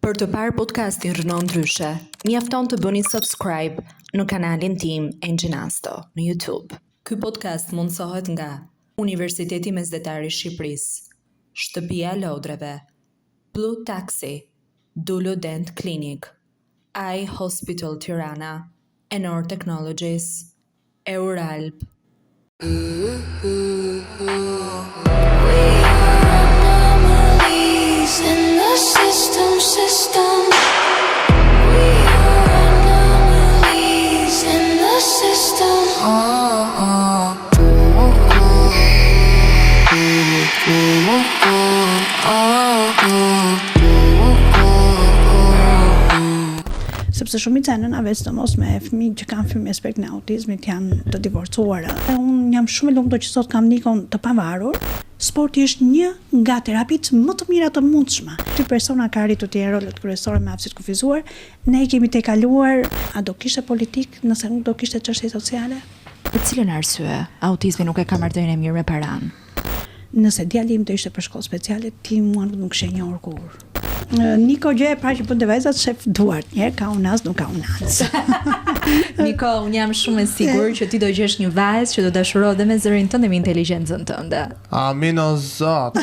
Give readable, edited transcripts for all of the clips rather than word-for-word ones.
Për të parë podcastin Rënon Ndryshe, mjafton të bëni subscribe në kanalin tim Enginasto në YouTube. Ky podcast mundsohet nga Universiteti Mesdhetar i Shqipërisë, Shtëpia e Lodrave, Blue Taxi, Dulo Dent Clinic, Eye Hospital Tirana, Enor Technologies, Euralp. In the system. We are anomalies in the system. Sepse shumica e nënave sidomos me fëmijë që kanë frymë me spektrin e autizmit janë të divorcuara. Unë jam shumë e lumtur që sot kam Nikon të pavarur. Sporti është një nga terapitë më të mira të mundshme. Ky persona ka arritur të jetë rolet kryesore me aftësitë kufizuar. Ne i kemi tejkaluar, a do kishte politik nëse nuk do kishte çështje sociale? Për cilën arsye autizmi nuk e ka marrëdhënien e mirë me paran? Nëse djali im të ishte për shkollë speciale, ti mua nuk kishe njohur kurrë. Niko gjë e parë që bën vajzat shef duart, njerë ka unas, nuk ka unas. Niko, unë jam shumë e sigurt që ti do gjesh një vajzë që do dashurohet dhe me zërin tënd dhe me inteligjencën tënde. Amin o Zot.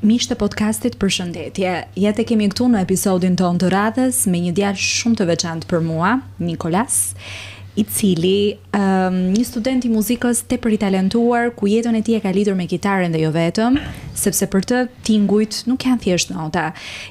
Miq të podcastit, përshëndetje. Ja te kemi këtu në episodin ton të radhës me një djalë shumë të veçantë për mua, Nikolas, i cili një student i muzikës tepër i talentuar, ku jetën e tij e ka lidhur me kitaren dhe jo vetëm, sepse për të tingujt nuk janë thjesht nota.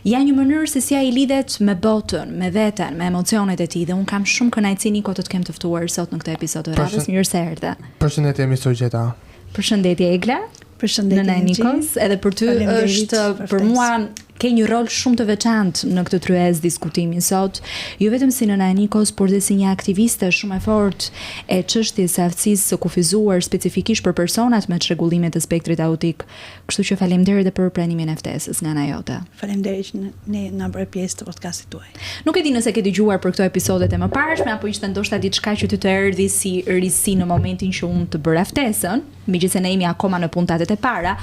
Janë një mënyrë se si ai lidhet me botën, me veten, me emocionet e tij, dhe un kam shumë kënaqësi Niko të kem të ftuar sot në këtë episod të radhës. Mirë se erdhe. Përshëndetje mi Surgjeta. Përshëndetje Egla. Përshëndetje Nëna Nikos, edhe për ty është për mua ke një rol shumë të veçantë në këtë tryezë diskutimi sot, jo vetëm si nëna Nikos, por dhe si një aktiviste shumë e fortë e çështjes së aftësisë së kufizuar specifikisht për personat me çrregullime të spektrit autik. Kështu që faleminderit edhe për pranimin e ftesës nga ana jote. Faleminderit që ne na bëre pjesë të podcastit tuaj. Nuk e di nëse ke dëgjuar për këto episodet e mëparshme apo ishte ndoshta diçka që ty të erdhi si risi në momentin që unë të bëra ftesën, megjithëse ne jemi akoma në puntatet e para,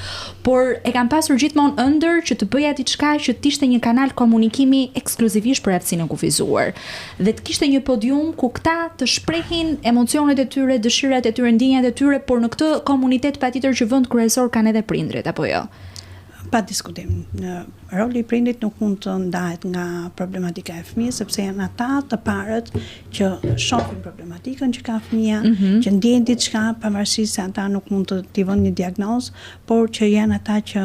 por e kam pasur gjithmonë ëndër që të bëja diçka që të ishte një kanal komunikimi ekskluzivisht për aftësinë e kufizuar, dhe të kishte një podium ku këta të shprehin emocionet e tyre, dëshirat e tyre, ndjenjat e tyre, por në këtë komunitet patjetër që vend kryesor kanë edhe prindrit, apo jo? Pa diskutim. Roli i prindit nuk mund të ndahet nga problematika e fëmijës, sepse janë ata të parët që shohin problematikën që ka fëmia, që ndjejnë diçka, pavarësisht se ata nuk mund të t'i vënë një diagnozë, por që janë ata që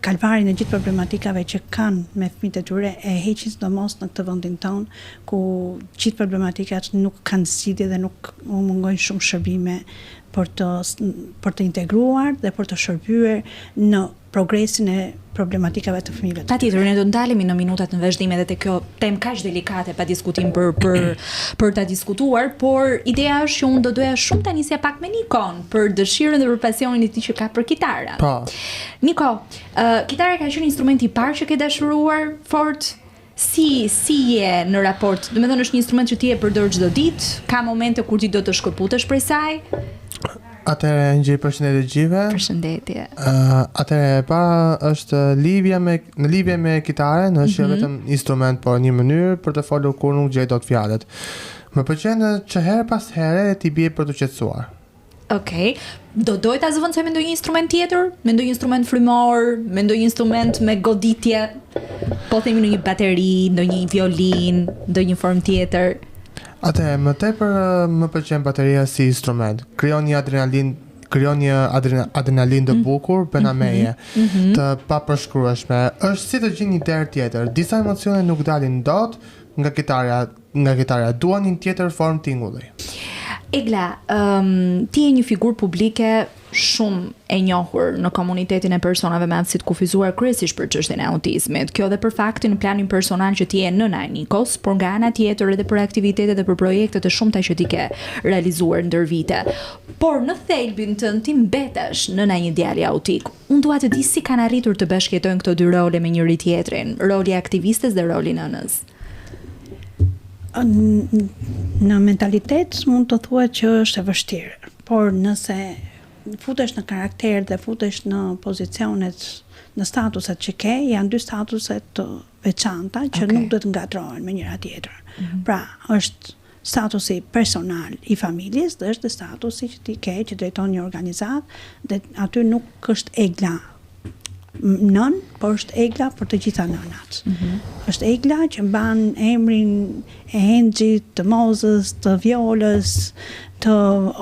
kalvarin e gjithë problematikave që kanë me fëmijët e tyre e heqin sidomos në këtë vendin ton, ku gjithë problematikat nuk kanë zgjidhje dhe nuk mungojnë shumë shërbime për të integruar dhe për të shërbyer në progresin e problematikave të fëmijëve. Patjetër, ne do ndalemi në minutat në vazhdim edhe te kjo temë kaq delikate pa diskutim për ta diskutuar, por ideja është që unë do doja shumë ta nisja pak me Nikon për dëshirën dhe për pasionin e tij që ka për kitarën. Po. Niko, kitara ka qenë instrumenti i parë që ke dashuruar fort? Si je në raport? Do të thënë është një instrument që ti e përdor çdo ditë, ka momente kur ti do të shkëputesh prej saj? Atëherë ngjej përshëndetje të gjithëve. Përshëndetje. Atëherë e para është në lidhje me kitaren, është vetëm instrument, por një mënyrë për të folur kur nuk gjej dot fjalët. Më pëlqen që herë pas here ti bie për të qetësuar. Okej. Do doj ta zëvendësoj me ndonjë instrument tjetër, me ndonjë instrument frymor, me ndonjë instrument me goditje, po themi në një bateri, ndonjë violin, ndonjë formë tjetër. Më tepër më pëlqen bateria si instrument. Krijon një adrenalin të bukur, benameje, të papërshkrueshme. Është si të gjej një derë tjetër. Disa emocione nuk dalin dot nga kitara, duan një tjetër formë tingulli. Egla, ti je një figurë publike shumë e njohur në komunitetin e personave me aftësi të kufizuar, kryesisht për çështjen e autizmit. Kjo dhe për faktin në planin personal që ti je nëna e Nikos, por nga ana tjetër edhe për aktivitetet dhe për projekte të shumta që ti ke realizuar ndër vite. Por në thelbin tënd ti mbetesh nëna e një djali autik. Unë dua të di si kanë arritur të bashkëjetojnë këto dy role me njëri tjetrin, roli i aktivistes dhe roli i nënës. Në mentalitet mund të thuhet që është e vështirë, por nëse futesh në karakter dhe futesh në pozicionet në statuset që ke, janë 2 statuset të veçanta që nuk do të ngatrohen me njëra tjetrën. Pra, është statusi personal i familjes dhe është statusi që ti ke që drejton një organizat dhe aty nuk është egla nën, por është egla për të gjitha nënat. Është egla që mban emrin e Enxhit, të Mozës, të Violës, të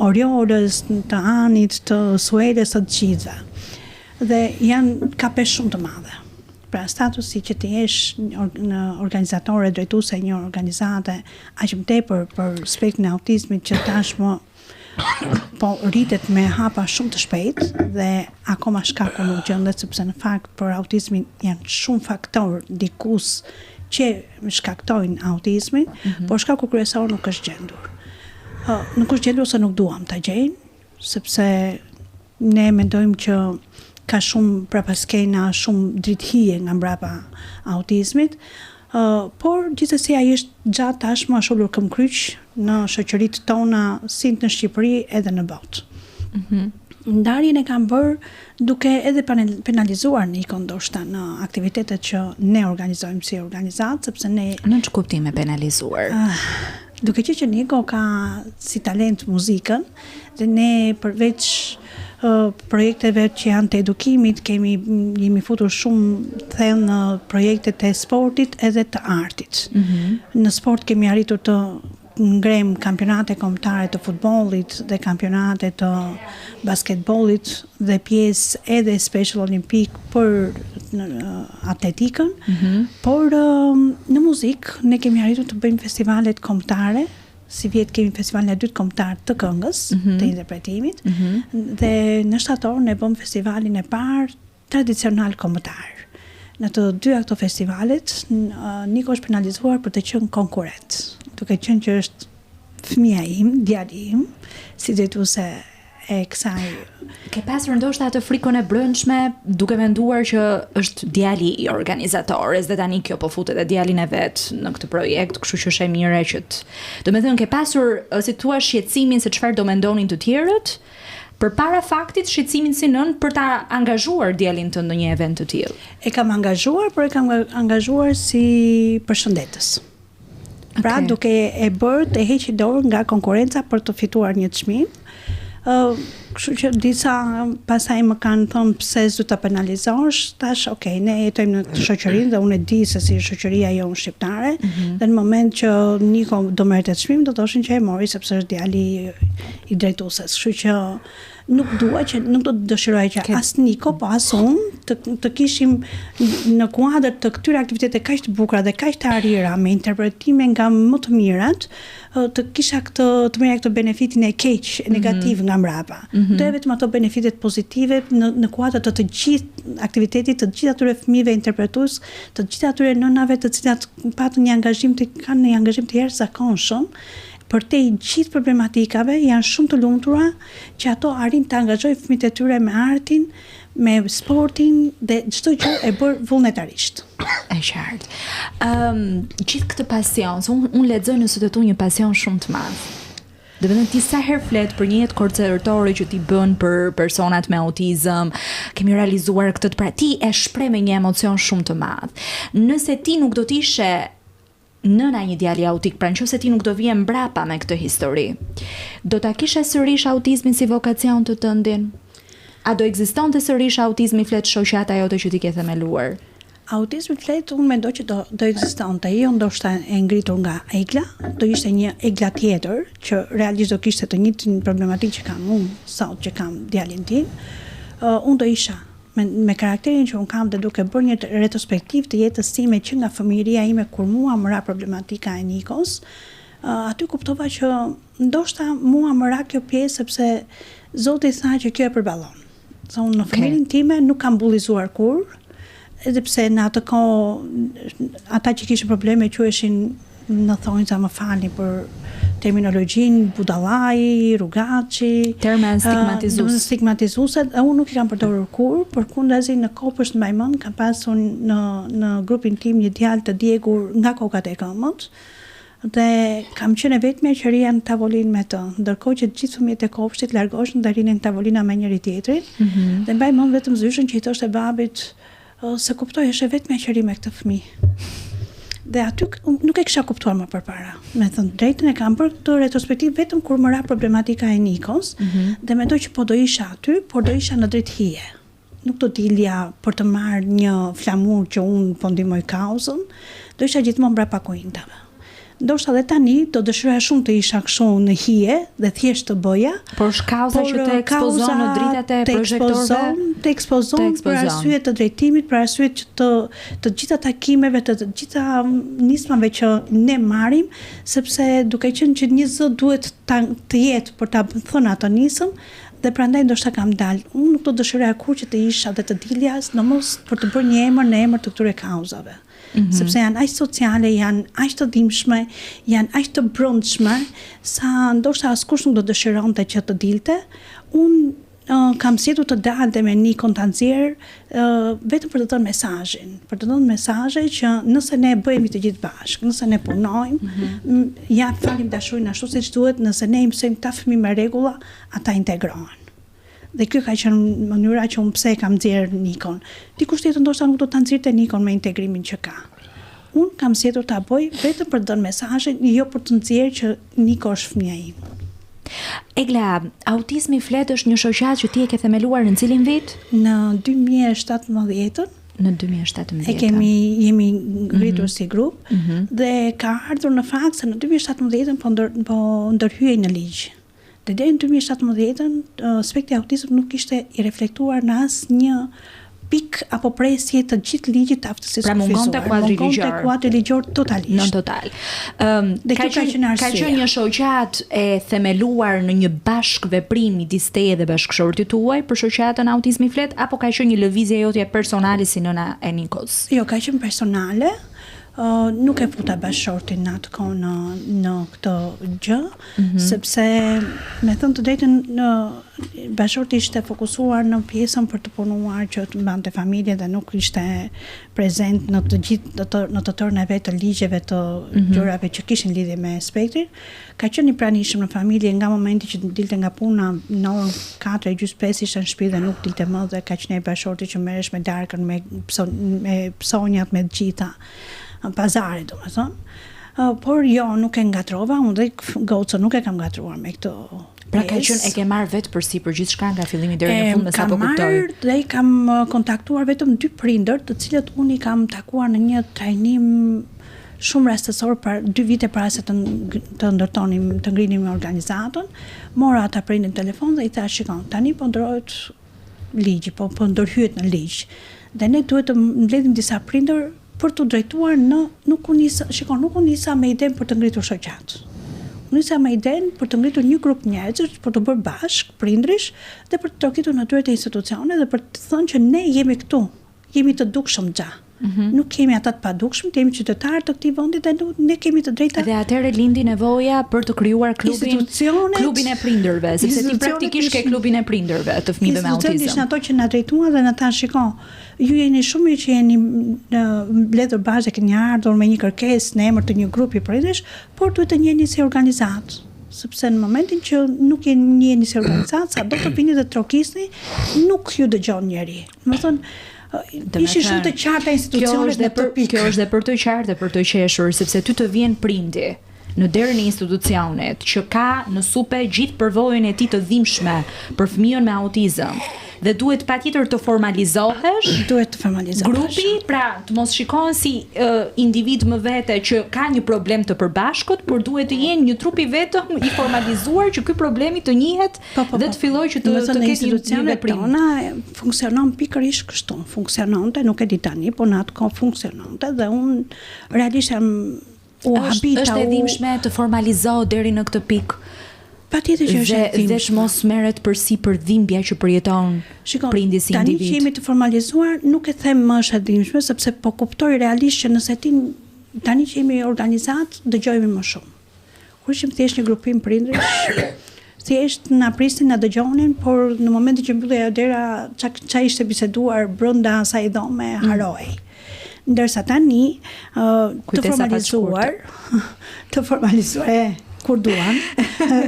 Oriolës, të Anit, të Suelës, të gjithëve. Dhe janë kape shumë të madhe. Pra statusi që ti jesh në organizatore drejtuese një organizate aq më tepër për spektrin e autizmit që tashmë po rritet me hapa shumë të shpejt dhe akoma shkaku nuk gjendet sepse në fakt për autizmin janë shumë faktor dikus që shkaktojnë autizmin, por shkaku kryesor nuk është gjendur. Nuk është gjendur se nuk duam ta gjejmë, sepse ne mendojmë që ka shumë prapaskena, shumë drithije nga mbrapa autizmit, por gjithsesi ai është gjatë tashmë ashullur këmbkryq në shoqëritë tona si në Shqipëri edhe në botë. Ndarjen e kam bërë duke edhe penalizuar Nikon ndoshta në aktivitetet që ne organizojmë si organizat, sepse ne Në ç'kuptim kuptim e penalizuar? Duke që Niko ka si talent muzikën dhe ne përveç projekteve që janë të edukimit, jemi futur shumë thellë në projektet e sportit edhe të artit. Në sport kemi arritur të ngrem kampionate kombëtare të futbollit dhe kampionate të basketbollit dhe pjesë edhe Special Olympic për atletikën, por në muzikë ne kemi arritur të bëjmë festivalet kombëtare. Si vjet kemi festivalin e dytë kombëtar të këngës, të interpretimit, dhe në shtator ne bëm festivalin e parë tradicional kombëtar. Në të dy këto festivalet, Niko është penalizuar për të qenë konkurrent, duke qenë që është fëmia im, djali im, si drejtuese e kësaj. Ke pasur ndoshta atë frikën e brendshme duke menduar që është djali i organizatores dhe tani kjo po futet e djalin e vet në këtë projekt, kështu që është e mire që domethënë ke pasur si thua shqetësimin se çfarë do mendonin të tjerët përpara faktit shqetësimin si nën për ta angazhuar djalin tënd në një event të tillë. E kam angazhuar, por e kam angazhuar si përshëndetës. Pra duke e bërë të heqë dorë nga konkurenca për të fituar një çmim. Kështu që disa pasaj më kanë thënë pse s'du ta penalizosh, tash ne jetojmë në shoqërinë dhe unë e di se si shoqëria jonë shqiptare, dhe në moment që Niko do merrte çmim do thoshin që e mori sepse është djali i drejtueses. Kështu që nuk do të dëshiroj që as Niko, po as unë të kishim në kuadër të këtyre aktiviteteve kaq të bukura dhe kaq të arira me interpretime nga më të mirat, të kisha të merrja këtë benefitin e keq, negativ nga mbrapa. Do vetëm ato benefitet pozitive në kuadër të gjithë aktivitetit, të gjithë atyre fëmijëve interpretues, të gjithë atyre nënave të cilat kanë një angazhim të jashtëzakonshëm për te gjithë problematikave, janë shumë të lumtura që ato arrin të angazhojnë fëmijët e tyre me artin, me sportin dhe çdo gjë e bërë vullnetarisht. E qartë. Gjithë këtë pasion, unë lexoj në sytë tu një pasion shumë të madh. Dhe vetëm ti sa herë flet për një jetë koncertore që ti bën për personat me autizëm, kemi realizuar këtë, pra ti e shpreh me një emocion shumë të madh. Nëse ti nuk do t'ishe nëna një djali autik, pra nëse ti nuk do vije mbrapa me këtë histori, do ta kishe sërish autizmin si vokacion të tëndin? A do ekzistonte sërish autizmi flet shoqata jote që ti ke themeluar? Autizmi flet, unë mendoj që do ekzistonte, jo ndoshta e ngritur nga egla, do ishte një egla tjetër që realisht do kishte të njëjtin problematikë që kam unë sot që kam djalin tim. Unë do isha me karakterin që unë kam dhe duke bërë një retrospektiv të jetës time që nga fëmijëria ime kur mua më ra problematika e Nikos, aty kuptova që ndoshta mua më ra kjo pjesë sepse Zoti tha që kjo e përballon. Sa unë në fëmijën time nuk kam bullizuar kur, edhe pse në atë kohë ata që kishin probleme quheshin në thonjza, më falni për terminologjinë, budallai, rrugaçi, terma stigmatizuese, unë nuk i kam përdorur kur, përkundazi në kopësht mbajmën kam pasur në grupin tim një djalë të djegur nga kokat e këmbët, dhe kam qenë vetëm që rija në tavolinë me të, ndërkohë që të gjithë fëmijët e kopshtit largoheshin dhe rinin në tavolina me njëri tjetrin, dhe mbaj mend vetëm zyshën që i thoshte babit, se kuptoj është vetëm qëri me këtë fëmijë. Dhe aty nuk e kisha kuptuar më përpara. Me thënë drejtën e kam bërë këtë retrospektiv vetëm kur më ra problematika e Nikos, dhe mendoj që po do isha aty, por do isha në drejt hije. Nuk do t'ilja për të marrë një flamur që unë po ndihmoj kauzën, do isha gjithmonë brapa kuintave. Ndoshta edhe tani do dëshiroja shumë të isha kështu në hije dhe thjesht të bëja. Por kauza që të ekspozon në dritat e projektorëve, të ekspozon për arsye të drejtimit, për arsye që të gjitha takimeve, të gjitha nismave që ne marrim, sepse duke qenë që një zë duhet të jetë për ta thënë atë nisëm, dhe prandaj ndoshta kam dalë. Unë nuk do dëshiroja kur që të isha dhe të dilja, sidomos për të bërë një emër në emër të këtyre kauzave. Sepse janë aq sociale, janë aq të dhimbshme, janë aq të brendshme, sa ndoshta askush nuk do dëshironte që të dilte. Unë kam sjetur të dalë me Nikon ta nxjerr vetëm për të dhënë mesazhin, për të dhënë mesazhe që nëse ne bëhemi të gjithë bashkë, nëse ne punojmë, ja falim dashurinë ashtu siç duhet, nëse ne i mësojmë ta fëmijë me rregulla, ata integrohen. Dhe kjo ka qenë mënyra që unë pse kam nxjerr Nikon. Dikush tjetër ndoshta nuk do ta nxirrte Nikon me integrimin që ka. Unë kam sjetur ta bëj vetëm për të dhënë mesazhin, jo për të nxjerrë që Niko është fëmia im. Egla, Autizmi Flet është një shoqatë që ti e ke themeluar në cilin vit? Në 2017. Në 2017. Jemi ngritur si grup dhe ka ardhur në fakt se në 2017 po ndërhyej në ligj. Dhe deri në 2017 aspekti autizëm nuk ishte i reflektuar në asnjë pikë apo presje të gjithë ligjit të aftësisë kufizuar. Mungon te kuadri ligjor totalisht. Në total. Ka qenë një shoqatë e themeluar në një bashkëveprim midis teje dhe bashkëshortit tuaj për shoqatën Autizmi Flet, apo ka qenë një lëvizje jotje personale si nëna e Nikos? Jo, ka qenë personale. Nuk e futa bashkëshortin në atë kohë në këtë gjë, sepse me thënë të drejtën bashkëshorti ishte fokusuar në pjesën për të punuar që të mbante familje dhe nuk ishte prezent në të gjithë në të tërën e vetë të ligjeve të gjërave që kishin lidhje me spektrin. Ka qenë i pranishëm në familje nga momenti që dilte nga puna në orën 4:30 ishte në shtëpi dhe nuk dilte më, dhe ka qenë i bashkëshorti që merresh me darkën, me psonjat, me të gjitha pazari, domethënë. Por jo, nuk e ngatrova, unë dhe gocën nuk e kam ngatruar me këtë. Pra ka qenë e ke marrë vetë përsi për gjithçka nga fillimi deri në fund, me sa po kuptoj. Kam marrë dhe i kam kontaktuar vetëm 2 prindër, të cilët unë i kam takuar në një trajnim shumë rastësor 2 vite para se të ndërtonim, të ngrinim organizatën. Mora ata prindin telefon dhe i thash, shikon, tani po ndrohet ligji, po ndërhyet në ligj. Dhe ne duhet të mbledhim disa prindër për të drejtuar nuk u nisa me idenë për të ngritur shoqatë. Unë nisa me idenë për të ngritur një grup njerëzish, për të bërë bashkë prindrish dhe për të trokitur në dyert e institucione dhe për të thënë që ne jemi këtu, jemi të dukshëm xha. Nuk kemi ata të padukshëm, kemi qytetarë të këtij vendi dhe ne kemi të drejta. Dhe atëherë lindi nevoja për të krijuar klubin e prindërve, sepse ti praktikisht ke klubin e prindërve të fëmijëve me autizëm. Ishin ato që na drejtuan dhe na thanë, shikon, ju jeni shumë që jeni mbledhur bashkë, keni ardhur me një kërkesë në emër të një grupi prindësh, por duhet të njiheni si organizatë. Sepse në momentin që nuk jeni si organizatë, sa do të vini dhe trokisni, nuk ju dëgjon njeri. Domethënë, ishin shumë të qarta institucionet në këtë pikë. Kjo është dhe për të qartë dhe për të qeshur, sepse ty të vjen prindi në derën e institucionit që ka në supe gjithë përvojën e tij të dhimbshme për fëmijën me autizëm. Dhe duhet patjetër të formalizohesh. Grupi, pra të mos shikohen si individ më vete që ka një problem të përbashkët, por duhet të jenë një trup i vetëm i formalizuar që ky problemi të njihet dhe të fillojë që të ketë një veprim. Tona funksionon pikërisht kështu. Funksiononte, nuk e di tani, por në atë kohë funksiononte dhe unë realisht është e dhimbshme të formalizohet deri në këtë pikë. Patjetër që është e dhimbshme. Dhe mos merret përsipër dhimbja që përjeton prindi si individ. Tani që jemi të formalizuar, nuk e them më është e dhimbshme, sepse po kuptoj realisht që nëse tani që jemi organizat, dëgjojmë më shumë. Kur ishim thjesht një grupim prindërish, thjesht na prisnin, na dëgjonin, por në momentin që mbyllej ajo dera, ç'a ishte biseduar brenda asaj dhome haroi. Ndërsa tani të formalizuar, kur duan,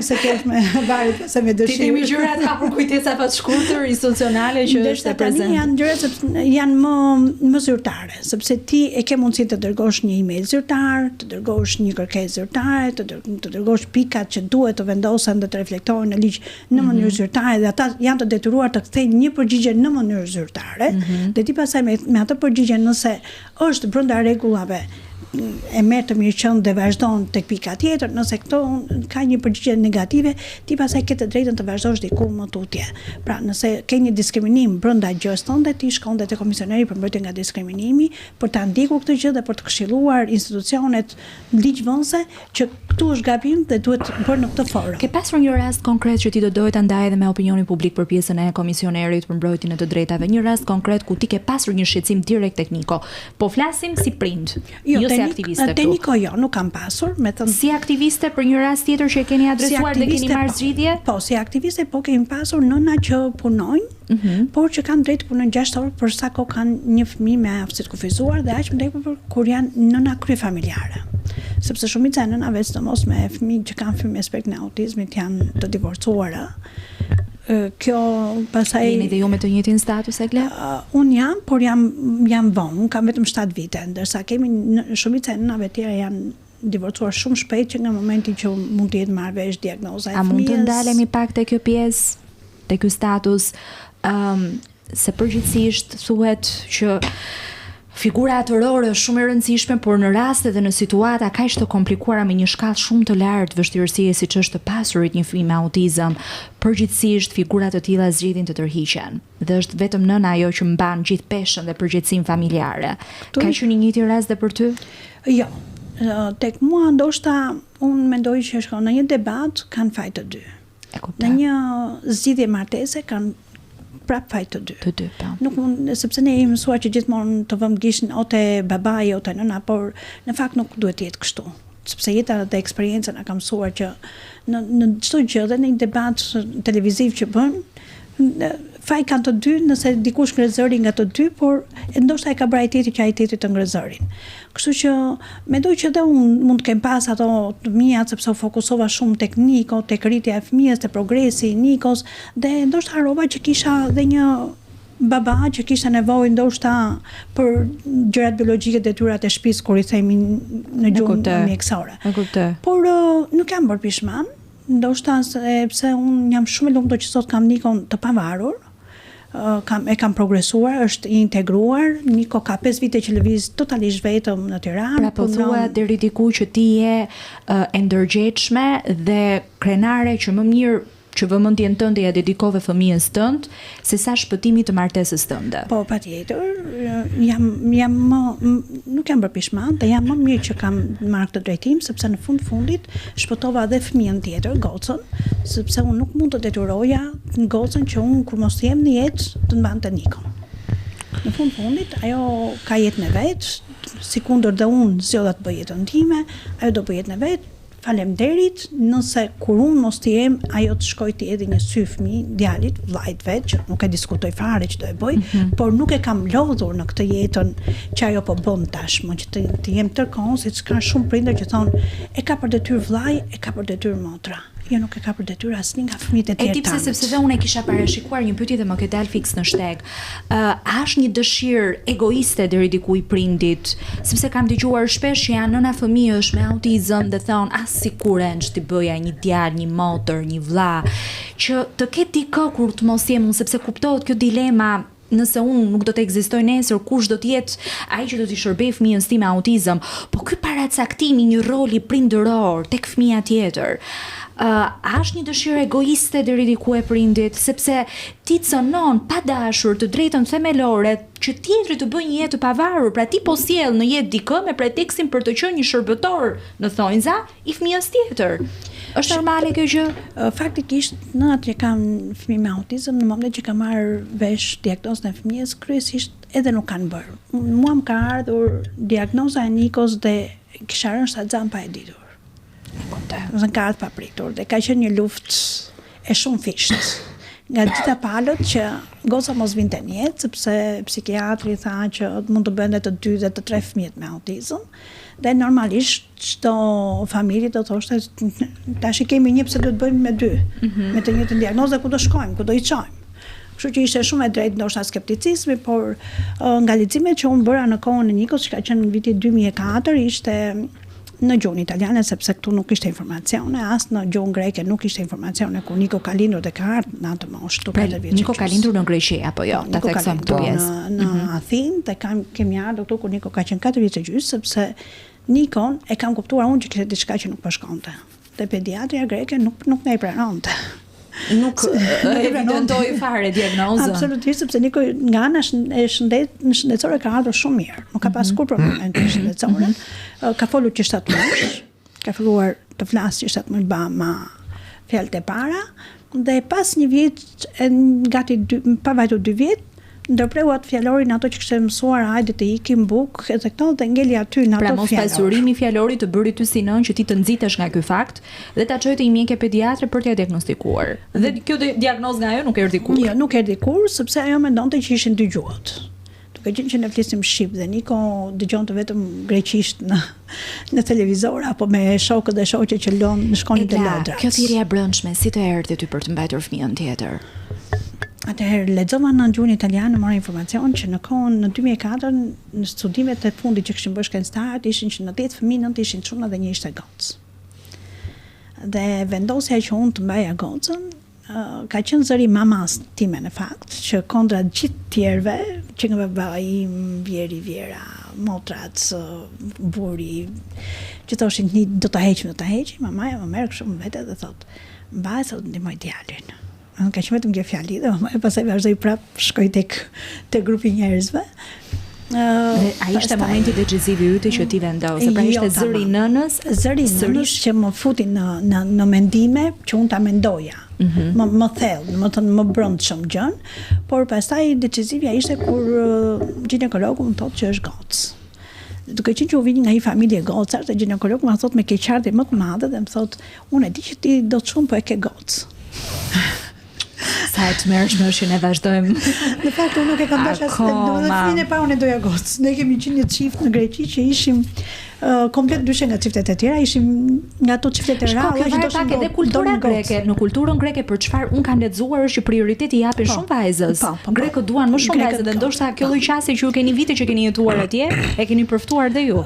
se kjo është me varet se me dëshirë. Ti kemi gjërat hapur kujtesa pas shkurtër institucionale që është e prezente. Janë gjëra sepse janë më zyrtare, sepse ti e ke mundësi të dërgosh një email zyrtar, të dërgosh një kërkesë zyrtare, të dërgosh pikat që duhet të vendosen dhe të reflektohen në ligj në mënyrë zyrtare dhe ata janë të detyruar të kthejnë një përgjigje në mënyrë zyrtare. Dhe ti pastaj me atë përgjigje nëse është brenda rregullave e merr të mirëqenë dhe vazhdon tek pika tjetër, nëse këto ka një përgjigje negative, ti pastaj ke të drejtën të vazhdosh diku më tutje. Pra, nëse ke një diskriminim brenda gjës tënde, ti shkon te komisioneri për mbrojtje nga diskriminimi për ta ndjekur këtë gjë dhe për të këshilluar institucionet ligjvënëse që këtu është gabim dhe duhet bërë në këtë forum. Ke pasur një rast konkret që ti do doje ta ndaje edhe me opinionin publik për pjesën e komisionerit për mbrojtjen e të drejtave, një rast konkret ku ti ke pasur një shqetësim direkt tekniko. Po flasim si prind, jo si aktiviste. Tekniko jo, nuk kam pasur, me thënë. Si aktiviste për një rast tjetër që e keni adresuar dhe keni marrë zgjidhje? Po, si aktiviste po kemi pasur nëna që punojnë, por që kanë drejt të punojnë 6 orë për sa kohë kanë një fëmijë me aftësi të kufizuar dhe aq më tepër kur janë nëna kryefamiljare. Sepse shumica e nënave, sidomos me fëmijë që kanë fëmijë me spektrin e autizmit, janë të divorcuara. Kjo pasaj jeni dhe ju me të njëjtin status e gle? Unë jam, por jam vonë, kam vetëm 7 vite, ndërsa kemi shumica e nënave tjera janë divorcuar shumë shpejt që nga momenti që mund të jetë marrë vesh diagnoza e fëmijës. A mund të ndalemi pak te kjo pjesë, te ky status, se përgjithsisht thuhet që figura atërore është shumë e rëndësishme, por në raste dhe në situata kaq të komplikuara me një shkallë shumë të lartë vështirësie siç është të pasurit një fëmijë me autizëm, përgjithsisht figura të tilla zgjidhin të tërhiqen. Dhe është vetëm nëna ajo që mban gjithë peshën dhe përgjegjësinë familjare. Ka qenë një njëjti rast dhe për ty? Jo. Tek mua ndoshta unë mendoj që shkon në një debat kanë faj të dy. Në një zgjidhje martese kanë prap faj të dy. Nuk mund, sepse ne jemi mësuar që gjithmonë të vëmë gishtin o te babai o te nëna, por në fakt nuk duhet të jetë kështu. Sepse jeta dhe eksperjenca na ka mësuar që në çdo gjë dhe në një debat televiziv që bën, faj kanë të dy nëse dikush ngre zërin nga të dy, por ndoshta e ka bërë ai tjetri që ai tjetri të ngre zërin. Kështu që mendoj që edhe unë mund të kem pas ato të mia sepse u fokusova shumë tek Niko, tek rritja e fëmijës, te progresi i Nikos dhe ndoshta harrova që kisha dhe një baba që kishte nevojë ndoshta për gjërat biologjike, detyrat e shtëpisë kur I themi në gjuhën mjekësore. Por nuk jam bërë pishman, ndoshta sepse unë jam shumë e lumtur që sot kam Nikon të pavarur. Kam progresuar, është I integruar. Niko ka 5 vite që lëviz totalisht vetëm në Tiranë. Pra po thua deri diku që ti je e ndërgjegjshme dhe krenare që më mirë që vëmendjen tënde ja dedikove fëmijës tënd, se sa shpëtimi të martesës tënde. Po, patjetër, nuk jam bërë pishman, dhe jam më mirë që kam marrë këtë drejtim, sepse në fundit shpëtova edhe fëmijën tjetër, Gocën, sepse unë nuk mund të detyroja Gocën që unë kur mos jem në jetë të mbante Nikon. Në fundit, ajo ka jetën e vet, sikundër dhe unë zgjodha të bëj jetën time, ajo do bëj jetën e vet. Faleminderit, nëse kur unë mos të jem, ajo të shkoj të edhe një sy fëmijë, djalit, vllajt vet, që nuk e diskutoj fare që do e bëj, por nuk e kam lodhur në këtë jetën që ajo po bën tashmë, që të jem tërkohën, siç ka shumë prindër që thonë, e ka për detyrë vllai, e ka për detyrë motra. Jo, nuk e ka për detyrë asnjë nga fëmijët e tjerë. E tipse sepse dhe unë e kisha parashikuar një pyetje dhe më ke dalë fiks në shteg. A është një dëshirë egoiste deri diku I prindit, sepse kam dëgjuar shpesh që janë nëna fëmijësh me autizëm dhe thonë as sigurenç të bëja një djalë, një motër, një vlla, që të ketë dikë kur të mos jem unë, sepse kuptohet kjo dilema. Nëse unë nuk do të ekzistoj nesër, kush do të jetë ai që do t'i shërbej fëmijën tim me autizëm, po ky paracaktimi një roli prindëror tek fëmia tjetër. Është një dëshirë egoiste deri diku e prindit, sepse ti cënon pa dashur të drejtën themelore që tjetri të bëjë një jetë të pavarur, pra ti po sjell në jetë dikë me pretekstin për të qenë një shërbëtor në thonjza I fëmijës tjetër. Është normale kjo gjë? Faktikisht, nënat që kanë fëmijë me autizëm, në momentin që kanë marrë vesh diagnozën e fëmijës, kryesisht edhe nuk kanë bërë. Mua më ka ardhur diagnoza e Nikos dhe kisha rënë shtatzan pa e ditur. Në ka ardhur papritur dhe ka qenë një luftë e shumë fisht. nga gjitha palët që goca mos vinte në jetë, sepse psikiatri tha që mund të bënte të 2 dhe të 3 fëmijë me autizëm. Dhe normalisht çdo familje do thoshte tash kemi një pse do të bëjmë me 2, me të njëjtën diagnozë ku do shkojmë, ku do i çojmë. Kështu që ishte shumë e drejtë ndoshta skepticizmi, por nga leximet që unë bëra në kohën e Nikos, që ka qenë në vitin 2004, ishte në gjuhën italiane, sepse këtu nuk ishte informacione, as në gjuhën greke nuk ishte informacione, ku Niko ka lindur dhe ka ardhur në atë moshë, 4 vjeç. Niko ka lindur në Greqi apo jo? Ta theksojmë këtu pjesë. Në Athinë, dhe kemi ardhur këtu ku Niko ka qenë 4 vjeç e gjysmë, sepse Nikon e kam kuptuar unë që kishte diçka që nuk po shkonte. Dhe pediatria greke nuk na i pranonte. Nuk evidentoi fare diagnozën. Absolutisht, sepse Niko nga ana e shëndetësore ka ardhur shumë mirë. Nuk ka pasur kur probleme të shëndetësore. Ka folur që 7 muaj, ka filluar të flasë që 7 muaj ma fjalët e para, dhe pas një vit, gati pa vajtur 2 vjet, ndërpreu atë fjalorin ato që kishte mësuar, hajde të ikim buk, edhe këto dhe ngeli aty në ato pra mos pasurimi i fjalorit të bëri ty si nën që ti të nxitesh nga ky fakt dhe ta çoje te një mjeke pediatre për t'ia diagnostikuar. Dhe kjo diagnozë nga ajo nuk erdhi kur. Jo, nuk erdhi kur, sepse ajo mendonte që ishin 2 gjuhët. Duke qenë që ne flisim shqip dhe Niko dëgjonte vetëm greqisht në televizor apo me shokët dhe shoqet që shkonin te lodrat. Kjo thirrje e brendshme si të erdhi ty për të mbajtur fëmijën tjetër? Atëherë lexova në gjuhën italiane, mora informacion që në kohën në 2004 në studimet e fundit që kishin bërë shkencëtarët ishin që në 10 fëmijë 9 ishin çuna dhe 1 ishte gocë. Dhe vendosja që unë të mbaja gocën ka qenë zëri mamas time në fakt, që kondra gjithë tjerëve, që nga babai im, Viera, motrat, burri, që thoshin do ta heqim, mamaja më merr kështu vete dhe thot, mbaj se do të ndihmoj djalin. Ka qenë vetëm kjo fjali dhe pastaj vazhdoi prap shkoi tek grupi njerëzve. Ai ishte momenti decisiv i yt që ti vendose, pra ishte zëri nënës që më futi në mendime që unë ta mendoja. Më thellë, më thënë më brendshëm gjën, por pastaj decisivja ishte kur ginekologu më thotë që është gocë. Duke qenë që u vini nga një familje gocar, te ginekologu më thotë me keqardhje më të madhe dhe më thotë, unë e di që ti do të shumë po e ke gocë. Sa e të mërshme është që ne vazhdojmë. Në fakt, unë nuk e kam dashur as dhe fëmijën e parë unë doja gocë. Ne kemi qenë një çift në Greqi që ishim komplet ndryshe nga çiftet e tjera, ishim nga ato çiftet e rralla që doshin edhe kultura greke. Në kulturën greke për çfarë un kam lexuar është që prioriteti i japin shumë vajzës. Grekët duan më shumë vajzë dhe ndoshta kjo lloj qasje që ju keni vite që keni jetuar atje, e keni përftuar dhe ju.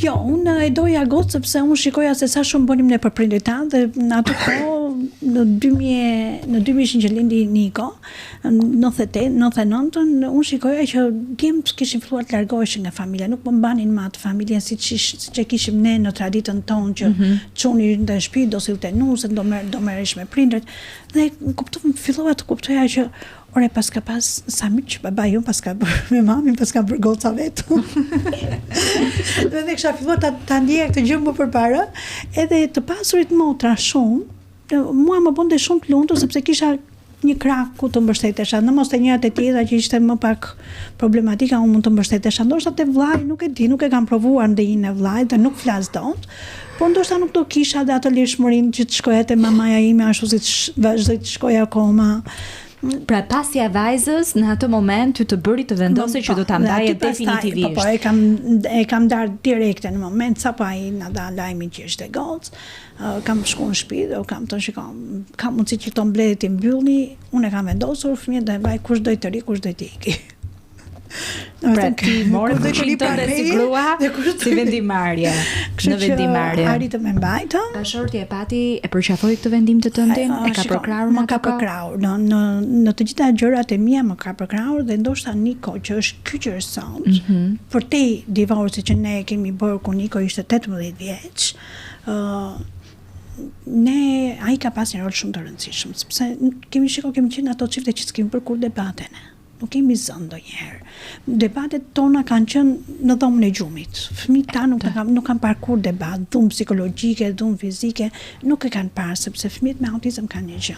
Jo, unë e doja gocë sepse unë shikoja se sa shumë bënim ne për prindërit tanë dhe në atë kohë në 2000 që lindi Niko, 99, unë shikoja që djemt kishin filluar të largoheshin nga familja, nuk më mbanin më atë familjen siç e kishim ne në traditën tonë që çuni në shtëpi do sillte nusën, do merresh me prindërit dhe fillova të kuptoja që ore paska pas sa miq babai un paska me mamin paska bër goca vetë. Dhe ne kisha filluar ta ndjej këtë gjë më përpara, edhe të pasurit motra shumë, mua më bënte shumë të lumtur sepse kisha një krah ku të mbështetesha, në mos të njërat e tjera që ishte më pak problematika, unë mund të mbështetesha, ndoshta te vllai, nuk e di, nuk e kam provuar ndjenjën e vllait dhe nuk flas dot, por ndoshta nuk do kisha dhe atë lirshmërinë që të shkoja te mamaja ime ashtu si vazhdoi të shkoja akoma. Pra pasja e vajzës në atë moment ty të bëri të vendose që do ta ndaje definitivisht. Po, e kam dar direkte në moment sapo ai na dha lajmin që ishte gocë. Kam shkuar në shtëpi dhe kam thënë shikoj, kam mundësi që këto mbledhje ti mbyllni, unë e kam vendosur fëmijën dhe vaj kush do të ri, kush do të iki. Pra ti morë fëmijën tënde si grua, si vendimarrje. Në vendimarrje. Arritëm me mbajtë. Pashorti e pati e përqafoi këtë vendim të tëndin, e ka përkrahur më ka përkrahur. Në të gjitha gjërat e mia më ka përkrahur dhe ndoshta Niko që është kyçer sot, për te divorci që ne kemi bërë kur Niko ishte 18 vjeç, ai ka pas një rol shumë të rëndësishëm, sepse kemi qenë ato çifte që s'kemi bërë kur debate ne. Nuk kemi zënë ndonjëherë. Debatet tona kanë qenë në dhomën e gjumit. Fëmijët tanë nuk kanë parë kur debat, dhumë psikologjike, dhumë fizike, nuk e kanë parë, sepse fëmijët me autizëm kanë një gjë.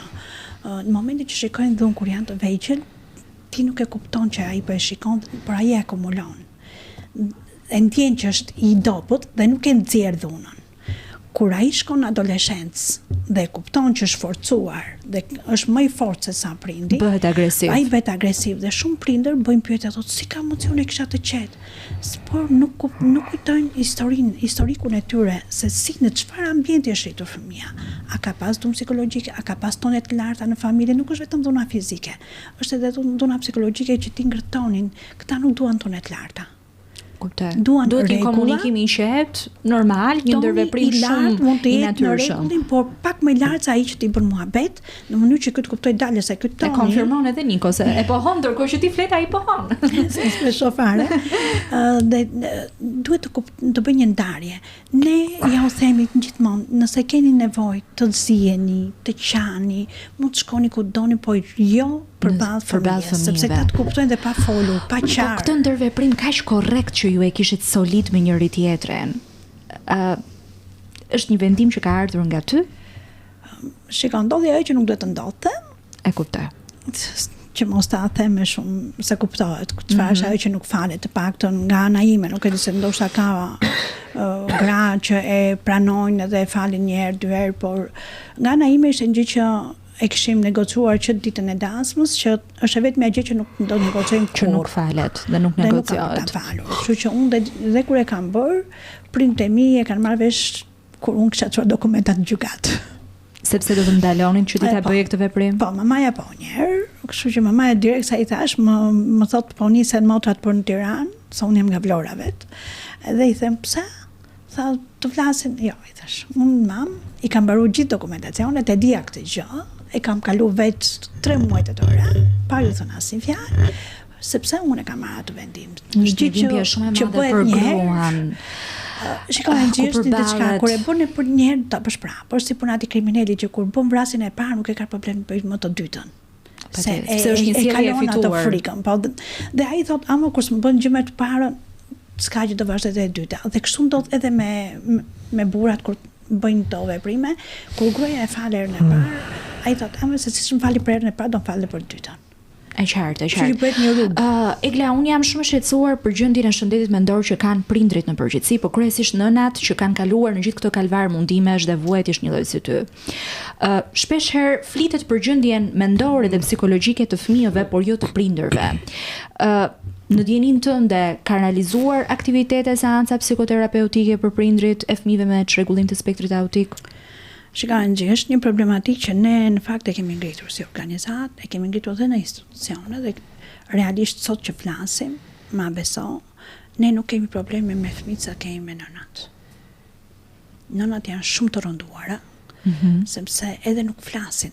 Në momentin që shikojnë dhumë kur janë të vegjël, ti nuk e kupton që ai po e shikon, por ai e akumulon. E ndjen që është i dobët dhe nuk e nxjerr dhunën. kur ai shkon në adoleshencë dhe kupton që është forcuar dhe është më i fortë se sa prindi, Bëhet agresiv. ai bëhet agresiv dhe shumë prindër bëjnë pyetje, thotë si ka emocione kisha të qetë. Por nuk kujtojnë historikun e tyre se si në çfarë ambienti është rritur fëmia. A ka pas dhunë psikologjike, a ka pas tone të larta në familje, nuk është vetëm dhuna fizike. Është edhe dhuna psikologjike që ti ngërtonin, këta nuk duan tone të larta. Kuptoj. Duan Duhet një rregulla, komunikim i qetë, normal, një ndërveprim shumë mund të i jetë në natyrshëm. rregullin, por pak më i lartë se ai që ti bën muhabet, në mënyrë që ky të kuptoj dalë se ky E toni. konfirmon edhe Niko se e pohon ndërkohë që ti flet ai pohon. Me shofare. Dhe duhet të bëj një ndarje. Ne ja u themi gjithmonë, nëse keni nevojë të ziheni, të qani, mund të shkoni ku doni, po jo përballë fëmijës, sepse fëmijëve. ta të kuptojnë dhe pa folur, pa Po qarë. këtë ndërveprim kaq korrekt që ju e kishit solid me njëri tjetrin. Është një vendim që ka ardhur nga ty? Shikon, ndodhi ajo që nuk duhet të ndodhte, E kuptoj. që mos ta them me shumë se kuptohet, çfarë është ajo që nuk falet, të paktën nga ana ime, nuk e di se ndoshta ka gra që e pranojnë dhe e falin një herë, dy herë, por nga ana ime ishte një gjë që e kishim negociuar që ditën e dasmës, që është vetëm gjë që nuk do të negociojmë Që nuk falet dhe nuk dhe nuk negociohet. kam ta falur. Kështu që unë dhe kur e kam bërë, prindët e mi e kanë marrë vesh kur unë kisha çuar dokumentat në gjykat. Sepse do të ndalonin që ti ta Po. bëje këtë veprim. Po, mamaja po një herë, kështu që mamaja direkt sa i thash, më thot po nisen motrat për në Tiranë, se unë jam nga Vlora vet. Edhe i them pse? Tha të flasin, jo, i thash. Unë mam i kam mbaruar gjithë dokumentacionet, e dia këtë gjë, e kam kalu vetë 3 muaj të tëra, pa ju thënë asnjë fjalë, sepse unë e kam marrë atë vendim. Një dhimbje shumë e madhe për gruan. Shikoj, ku është një diçka përballet. kur e bën për një herë ta bësh prapë, është si punati kriminali që kur bën vrasjen e parë nuk e ka problem të bëjë më të dytën. Se është një sjellje e kalon atë fituar. frikën, po dhe ai thot, ama kur s'më bën gjë më të parën, s'ka që të vazhdoj edhe e dyta. Dhe kështu ndodh edhe me burrat kur bëjnë këto veprime, kur gruaja e fal herën e parë, ai thot, ama se si më fali për herën e parë, do më falë për dytën. E qartë, e Kështu që qartë. bëhet një rrugë. Egla, unë jam shumë e shqetësuar për gjendjen e shëndetit mendor që kanë prindrit në përgjithësi, por kryesisht nënat që kanë kaluar në gjithë këto kalvar mundimesh dhe vuajtësh një lloj si ty. Shpesh herë flitet për gjendjen mendore dhe psikologjike të fëmijëve, por jo të prindërve. Në dijenin tënde ka realizuar aktivitete seanca psikoterapeutike për prindrit e fëmijëve me çrregullim të spektrit autik? Shikoj, është një problematikë që ne në fakt e kemi ngritur si organizat, e kemi ngritur edhe në institucione dhe realisht sot që flasim, ma beso, ne nuk kemi probleme me fëmijët sa kemi me nënat. Nënat janë shumë të rënduara, sepse edhe nuk flasin.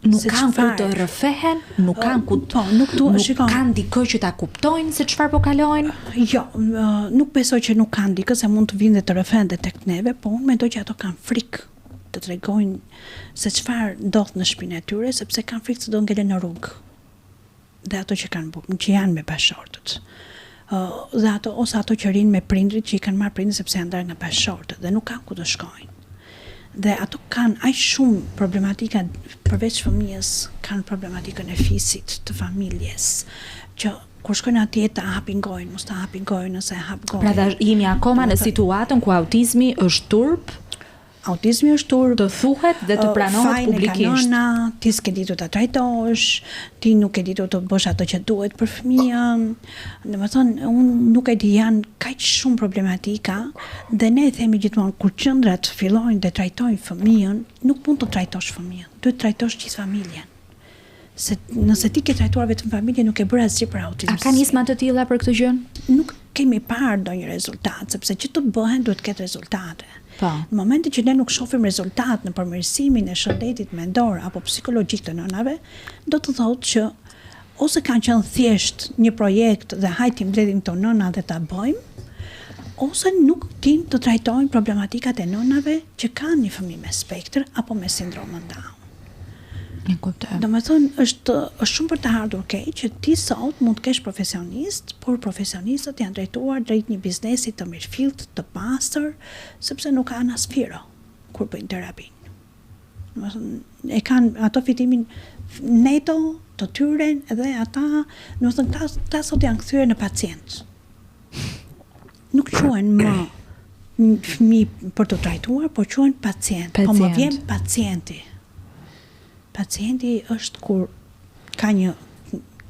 Nuk Se kanë ku çfarë? të rrëfehen, nuk kanë ku Po, nuk shikon. kanë dikë që ta kuptojnë se çfarë po kalojnë. Jo, nuk besoj që nuk kanë dikë se mund të vinë dhe të rrëfehen dhe tek neve, po unë mendoj që ato kanë frikë të tregojnë se çfarë ndodh në shtëpinë e tyre, sepse kanë frikë se do ngelen në rrugë. Dhe ato që kanë që janë me bashortët. Dhe ato ose ato që rinë me prindrit që i kanë marrë prindrit sepse janë ndarë nga bashortët dhe nuk kanë ku të shkojnë. Dhe ato kanë aq shumë problematika përveç fëmijës, kanë problematikën e fisit, të familjes, që kur shkojnë atje të hapin gojën, mos të hapin gojën nëse hap gojën. Pra dhe jemi akoma në situatën ku autizmi është turp, Autizmi është turp, të thuhet dhe të pranohet publikisht. Fajin e kanona, ti s'ke ditur ta trajtosh, ti nuk e ditur të bësh ato që duhet për fëmijën. Domethënë, unë nuk e di, janë kaq shumë problematika dhe ne themi gjithmonë kur qendrat fillojnë të trajtojnë fëmijën, nuk mund të trajtosh fëmijën, duhet të trajtosh gjithë familjen. Se nëse ti ke trajtuar vetëm familjen, nuk e bëra asgjë për autizëm. A ka nisma të tilla për këtë gjë? Nuk kemi parë ndonjë rezultat, sepse që të bëhen duhet ketë rezultate. Po. Në momentin që ne nuk shohim rezultat në përmirësimin e shëndetit mendor apo psikologjik të nënave, do të thotë që ose kanë qenë thjesht një projekt dhe hajti mbledhim këto nëna dhe ta bëjmë, ose nuk tin të trajtojnë problematikat e nënave që kanë një fëmijë me spektër apo me sindromën Down. E kuptoj. Domethënë është shumë për të ardhur keq që ti sot mund të kesh profesionist, por profesionistët janë drejtuar drejt një biznesi të mirëfillt, të pastër, sepse nuk kanë as firo kur bëjnë terapinë. Domethënë e kanë ato fitimin neto të tyre dhe ata, domethënë ta sot janë kthyer në pacient. Nuk quhen më fëmijë për të trajtuar, por quhen pacient. Po më vjen pacienti. Pacienti është kur ka një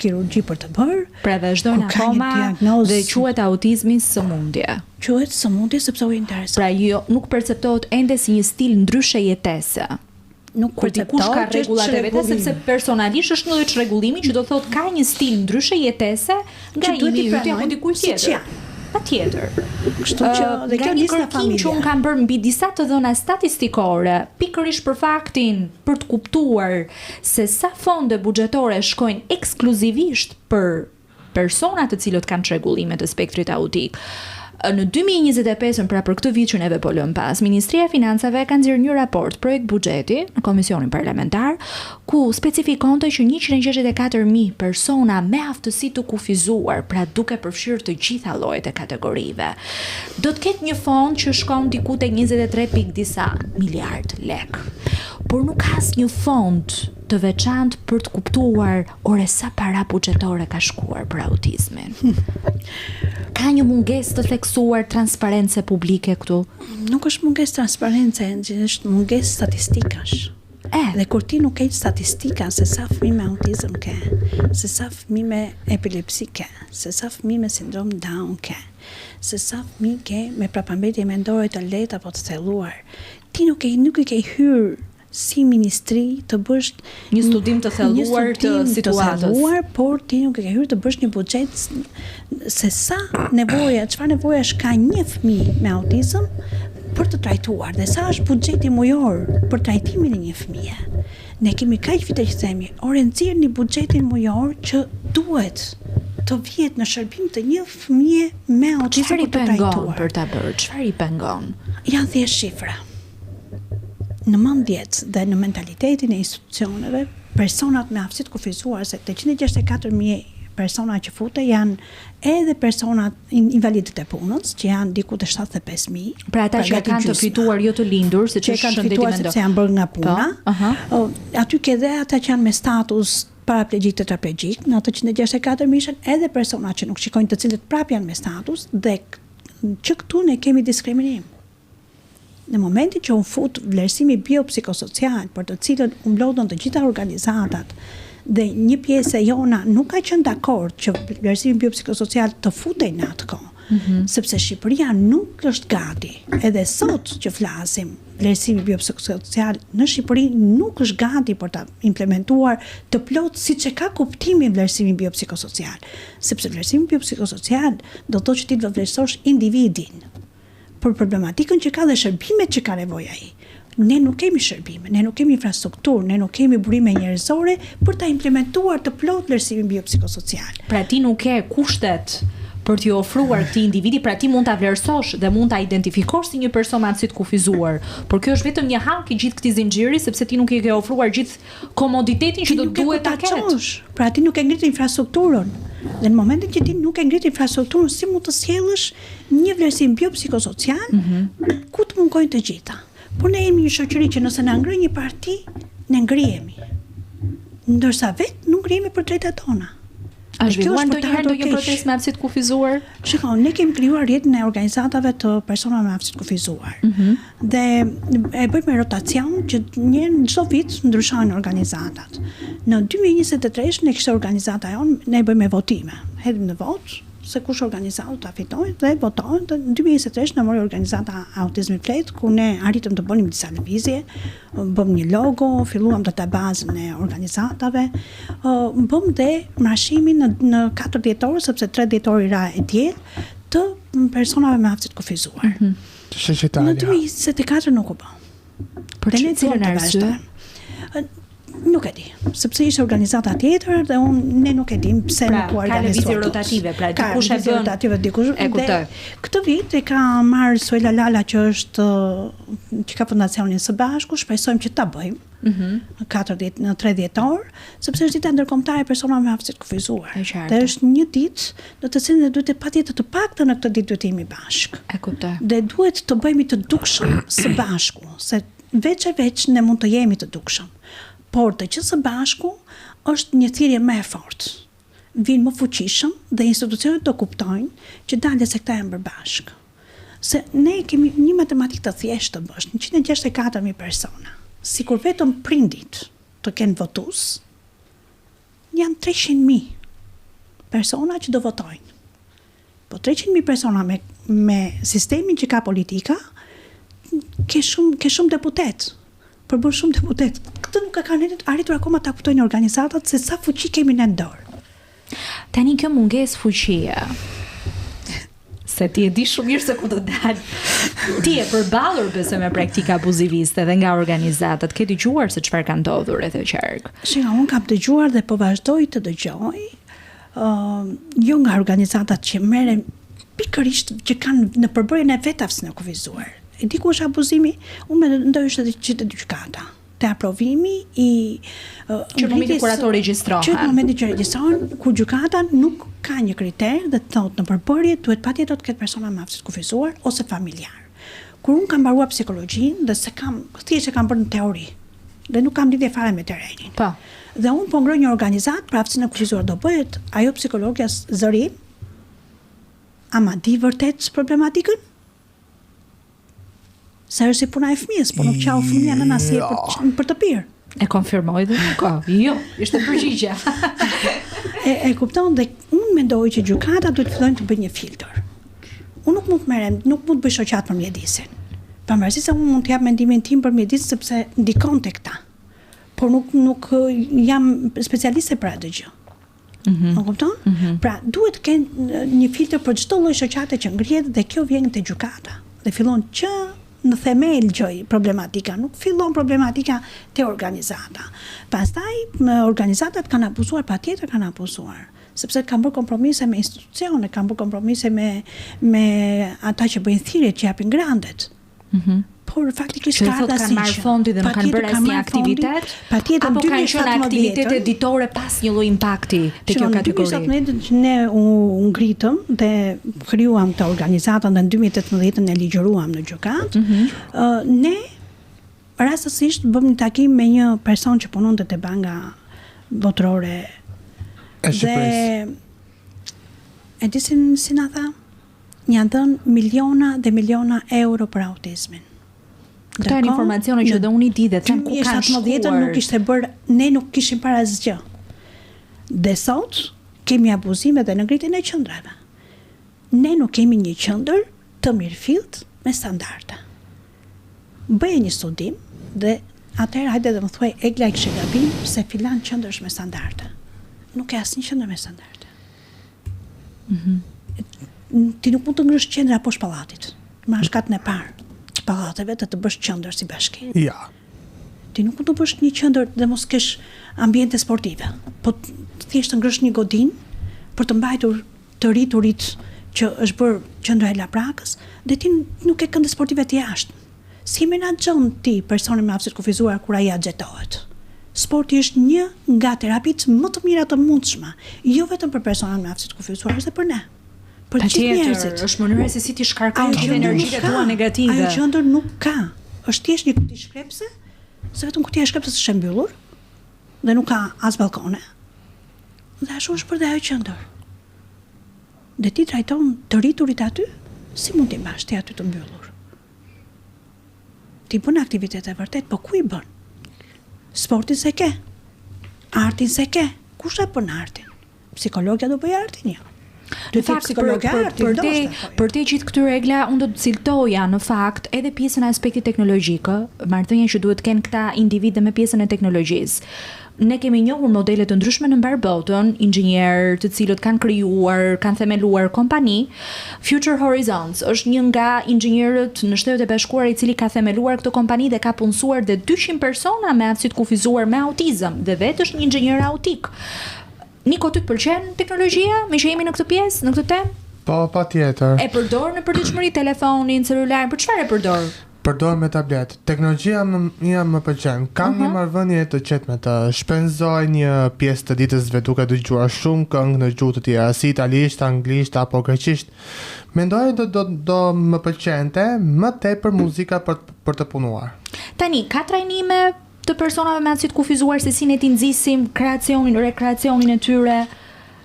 kirurgji për të bërë. Pra vazhdojnë akoma dhe quhet autizmi sëmundje. Quhet sëmundje sepse u intereson. Pra jo, nuk perceptohet ende si një stil ndryshe jetese. Nuk kur dikush ka rregullat e veta, sepse personalisht është një lloj çrregullimi që do thotë ka një stil ndryshe jetese nga imi yt apo diku tjetër. Patjetër. Kështu që dhe kjo lista familje që un kam bërë mbi disa të dhëna statistikore, pikërisht për faktin për të kuptuar se sa fonde buxhetore shkojnë ekskluzivisht për persona të cilët kanë çrregullime të spektrit autik. Në 2025, pra për këtë vit që neve po lëm pas, Ministria e Financave ka nxjerrë një raport, projekt buxheti në Komisionin Parlamentar, ku specifikonte që 164.000 persona me aftësi të kufizuar, pra duke përfshirë të gjitha llojet e kategorive, do të ketë një fond që shkon diku te 23 disa miliard lek. Por nuk ka asnjë fond të veçantë për të kuptuar ore sa para buxhetore ka shkuar për autizmin. Ka një mungesë të theksuar transparencë publike këtu? Nuk është mungesë transparencë, është mungesë statistikash. Dhe kur ti nuk ke statistika se sa fëmijë me autizëm ke, se sa fëmijë me epilepsi ke, se sa fëmijë me sindrom Down ke, se sa fëmijë ke me prapambetje mendore të lehtë apo të thelluar, ti nuk i ke hyrë si ministri të bësh një studim të thelluar të situatës, por ti nuk e ke hyrë të bësh një buxhet se sa nevoja, çfarë nevojash ka një fëmijë me autizëm për të trajtuar dhe sa është buxheti mujor për trajtimin e një fëmie. Ne kemi kaq vite që themi, nxirrni buxhetin mujor që duhet të vihet në shërbim të një fëmie me autizëm për të trajtuar. Për ta bërë, çfarë i pengon? Janë thjesht shifra. Në mendjet dhe në mentalitetin e institucioneve, personat me aftësi të kufizuar, se 864.000 persona që fute janë edhe personat invalidët e punës, që janë diku të 75.000. Pra ata që kanë të fituar jo të lindur, se që kanë të fituar sepse janë bërë nga puna. Aty ke dhe ata që janë me status paraplegjik tetraplegjik, në ato 164.000 edhe persona që nuk shikojnë, të cilët prap janë me status, dhe që këtu ne kemi diskriminim. Në momentin që unë fut vlerësimi biopsikosocial, për të cilën unë mblodhen të gjitha organizatat, dhe një pjesë e jona nuk ka qenë dakord që vlerësimi biopsikosocial të futej në atë kohë, sepse Shqipëria nuk është gati. Edhe sot që flasim, vlerësimi biopsikosocial në Shqipëri nuk është gati për ta implementuar të plot siç e ka kuptimin vlerësimi biopsikosocial, sepse vlerësimi biopsikosocial do të thotë që ti do vlerësosh individin për problematikën që ka dhe shërbimet që ka nevojë ai. Ne nuk kemi shërbime, ne nuk kemi infrastrukturë, ne nuk kemi burime njerëzore për ta implementuar të plot vlerësimin biopsikosocial. Pra ti nuk ke kushtet për t'i ofruar këtij individi, pra ti mund ta vlerësosh dhe mund ta identifikosh si një person me aftësi të kufizuar, por kjo është vetëm një halk i gjithë këtij zinxhiri, sepse ti nuk i ke ofruar gjithë komoditetin që do duhet ta kesh. Pra ti nuk e ngrit infrastrukturën. Dhe në momentin që ti nuk e ngrit infrastrukturën, si mund të sjellësh një vlerësim biopsikosocial ku të mungojnë të gjitha. Por ne jemi një shoqëri që nëse na ngri një parti, ne ngrihemi. Ndërsa vetë nuk ngrihemi për drejtat tona. A zhvilluar ndonjëherë protestë me aftësi të kufizuar? Shikoj, ne kemi krijuar rrjetin e organizatave të personave me aftësi të kufizuar. Dhe e bëjmë rotacion që çdo vit ndryshojnë organizatat. Në 2023 ne kishte organizata jon, ne bëjmë votime. Hedhim në vot se kush organizat ta fitojnë dhe votojnë. Në 2023 na mori organizata Autizmi Flet, ku ne arritëm të bënim disa lëvizje, bëm një logo, filluam databazën e organizatave, bëm dhe marshimin në 4 dhjetor, sepse 3 dhjetor i ra e diell, të personave me aftësi të kufizuar. Në 2024 nuk u bë. Për cilën arsye? Nuk e di, sepse ishte organizata tjetër dhe ne nuk e dim pse nuk u organizuar. Ka lëvizje rotative, pra dikush e bën rotative dikush. E kuptoj. Këtë vit e ka marrë Suela Lala që ka fondacionin Së Bashku, shpresojmë që ta bëjmë. Në 3 dhjetor, sepse është dita ndërkombëtare e personave me aftësi të kufizuar. Dhe është një ditë në të cilën ne duhet patjetër të paktën në këtë ditë duhet të jemi bashkë. E kuptoj. Dhe duhet të bëhemi të dukshëm së bashku, se veç ne mund të jemi të dukshëm. Por të që së bashku është një thirrje më e fortë. Vinë më fuqishëm dhe institucionet të kuptojnë që dalë se këta janë bërë bashkë. Se ne kemi një matematikë të thjeshtë të bësh, 164.000 persona. Sikur vetëm prindit të kenë votues, janë 300.000 persona që do votojnë. Po 300.000 persona me sistemin që ka politika, ke shumë deputet. Për bërë shumë deputet. Këtë nuk ka kanë arritur akoma ta kuptojnë organizatat se sa fuqi kemi në dorë. Tani kjo mungesë fuqie. Se ti e di shumë mirë se ku do dalë. Ti e përballur besoj me praktika abuziviste dhe nga organizatat, ke dëgjuar se çfarë ka ndodhur rreth e qark? Shika, unë kam dëgjuar dhe po vazhdoj të dëgjoj, jo nga organizatat që merren pikërisht që kanë në përbërjen e vetavs në kufizuar. E di ku është abuzimi, unë mendoj është që të gjykata. Te aprovimi i që në momentin kur ato regjistrohen. Që në momentin që regjistrohen, ku gjykata nuk ka një kriter dhe thotë në përbërje duhet patjetër të ketë persona me aftësi të kufizuar ose familjar. Kur unë kam mbaruar psikologjin dhe thjesht e kam bërë në teori dhe nuk kam lidhje fare me terrenin. Po. Dhe unë po ngroj një organizat për aftësinë e kufizuar, do bëhet ajo psikologja zërin, ama di vërtet problematikën? Se është si puna e fëmijës, po nuk qau fëmija në nasje për të pirë. E konfirmoj dhe nuk ka. Jo, ishte përgjigje. e kupton dhe unë mendoj që gjykata duhet fillojnë të bëjnë një filtr. Unë nuk mund të bëj shoqat për mjedisin. Pavarësisht se unë mund të jap mendimin tim për mjedis sepse ndikon tek ta. Por nuk jam specialiste për atë gjë. Më kupton? Pra, duhet të kenë një filtr për çdo lloj shoqate që ngrihet dhe kjo vjen te gjykata. Dhe fillon që në themel gjoj problematika, nuk fillon problematika te organizata. Pastaj organizatat kanë abuzuar, patjetër kanë abuzuar, sepse kanë bërë kompromise me institucione, kanë bërë kompromise me ata që bëjnë thirrje, që japin grandet. Por faktikisht kanë marrë fondi dhe nuk kanë bërë asnjë aktivitet, patjetër apo kanë qenë aktivitete ditore pas një lloj impakti te kjo kategori. Që ne u ngritëm dhe krijuam të organizatën dhe në 2018 e ligjëruam në gjykat. Ne rastësisht bëm një takim me një person që punonte te banka botërore e Shqipërisë. E di si na tha, janë dhënë miliona dhe miliona euro për autizmin. Këto janë informacione që dhe unë i di dhe them ku kanë shkuar. Nuk ishte bërë, ne nuk kishim para asgjë. Dhe sot kemi abuzime dhe në ngritjen e qendrave. Ne nuk kemi një qendër të mirëfillt me standarde. Bëje një studim dhe atëherë hajde dhe më thuaj Egla e kishte gabim se filan qendër është me standarde. Nuk ka asnjë qendër me standarde. Ti nuk mund të ngrish qendra poshtë pallatit. Me shkatën e parë të pallateve të bësh qendër si bashki. Ja. Ti nuk mund të bësh një qendër dhe mos kesh ambiente sportive, po thjesht të ngrish një godinë për të mbajtur të rriturit që është bërë qendra e laprakës dhe ti nuk ke këndë sportive të jashtme. Si menaxhon ti personin me aftësi të kufizuar kur ai axhetohet? Sporti është një nga terapitë më të mira të mundshme, jo vetëm për personat me aftësi të kufizuar, është edhe për ne. Për gjithë njerëzit. Është mënyra se si ti shkarkon gjithë energjitë tua negative. Ajo qendër nuk ka. Është thjesht një kuti shkrepse, se vetëm kutia e shkrepsës është e mbyllur dhe nuk ka as balkone. Dhe ashtu është për dhe ajo qendër. Dhe ti trajton të rriturit aty, si mund t'i mbash ti aty të mbyllur? Ti bën aktivitete vërtet, po ku i bën? Sportin se ke, artin se ke, kush e bën artin? Psikologja do bëj artin, jo. Në fakt, për te gjithë këtyre regla, unë do të ciltoja në fakt edhe pjesën e aspektit teknologjikë, marrëdhënien që duhet kenë këta individë me pjesën e teknologjisë. Ne kemi njohur modele të ndryshme në mbar botën, inxhinierë të cilët kanë krijuar, kanë themeluar kompani. Future Horizons është një nga inxhinierët në Shtetet e Bashkuara i cili ka themeluar këtë kompani dhe ka punësuar dhe 200 persona me aftësi të kufizuar me autizëm dhe vetë është një inxhinier autik. Niko, ty të pëlqen teknologjia? Me që jemi në këtë pjesë, në këtë temë? Po, patjetër. E përdor në përditshmëri telefonin, celularin, për çfarë e përdor? Përdor me tablet. Teknologjia më pëlqen. Kam një marrëdhënie të qetë me të. Shpenzoj një pjesë të ditës vetë duke dëgjuar shumë këngë në gjuhë të tjera, si italisht, anglisht apo greqisht. Mendoj do më pëlqente më tepër muzika për të punuar. Tani, ka trajnime të personave me aftësi të kufizuar se si ne ti nxisim rekreacionin e tyre?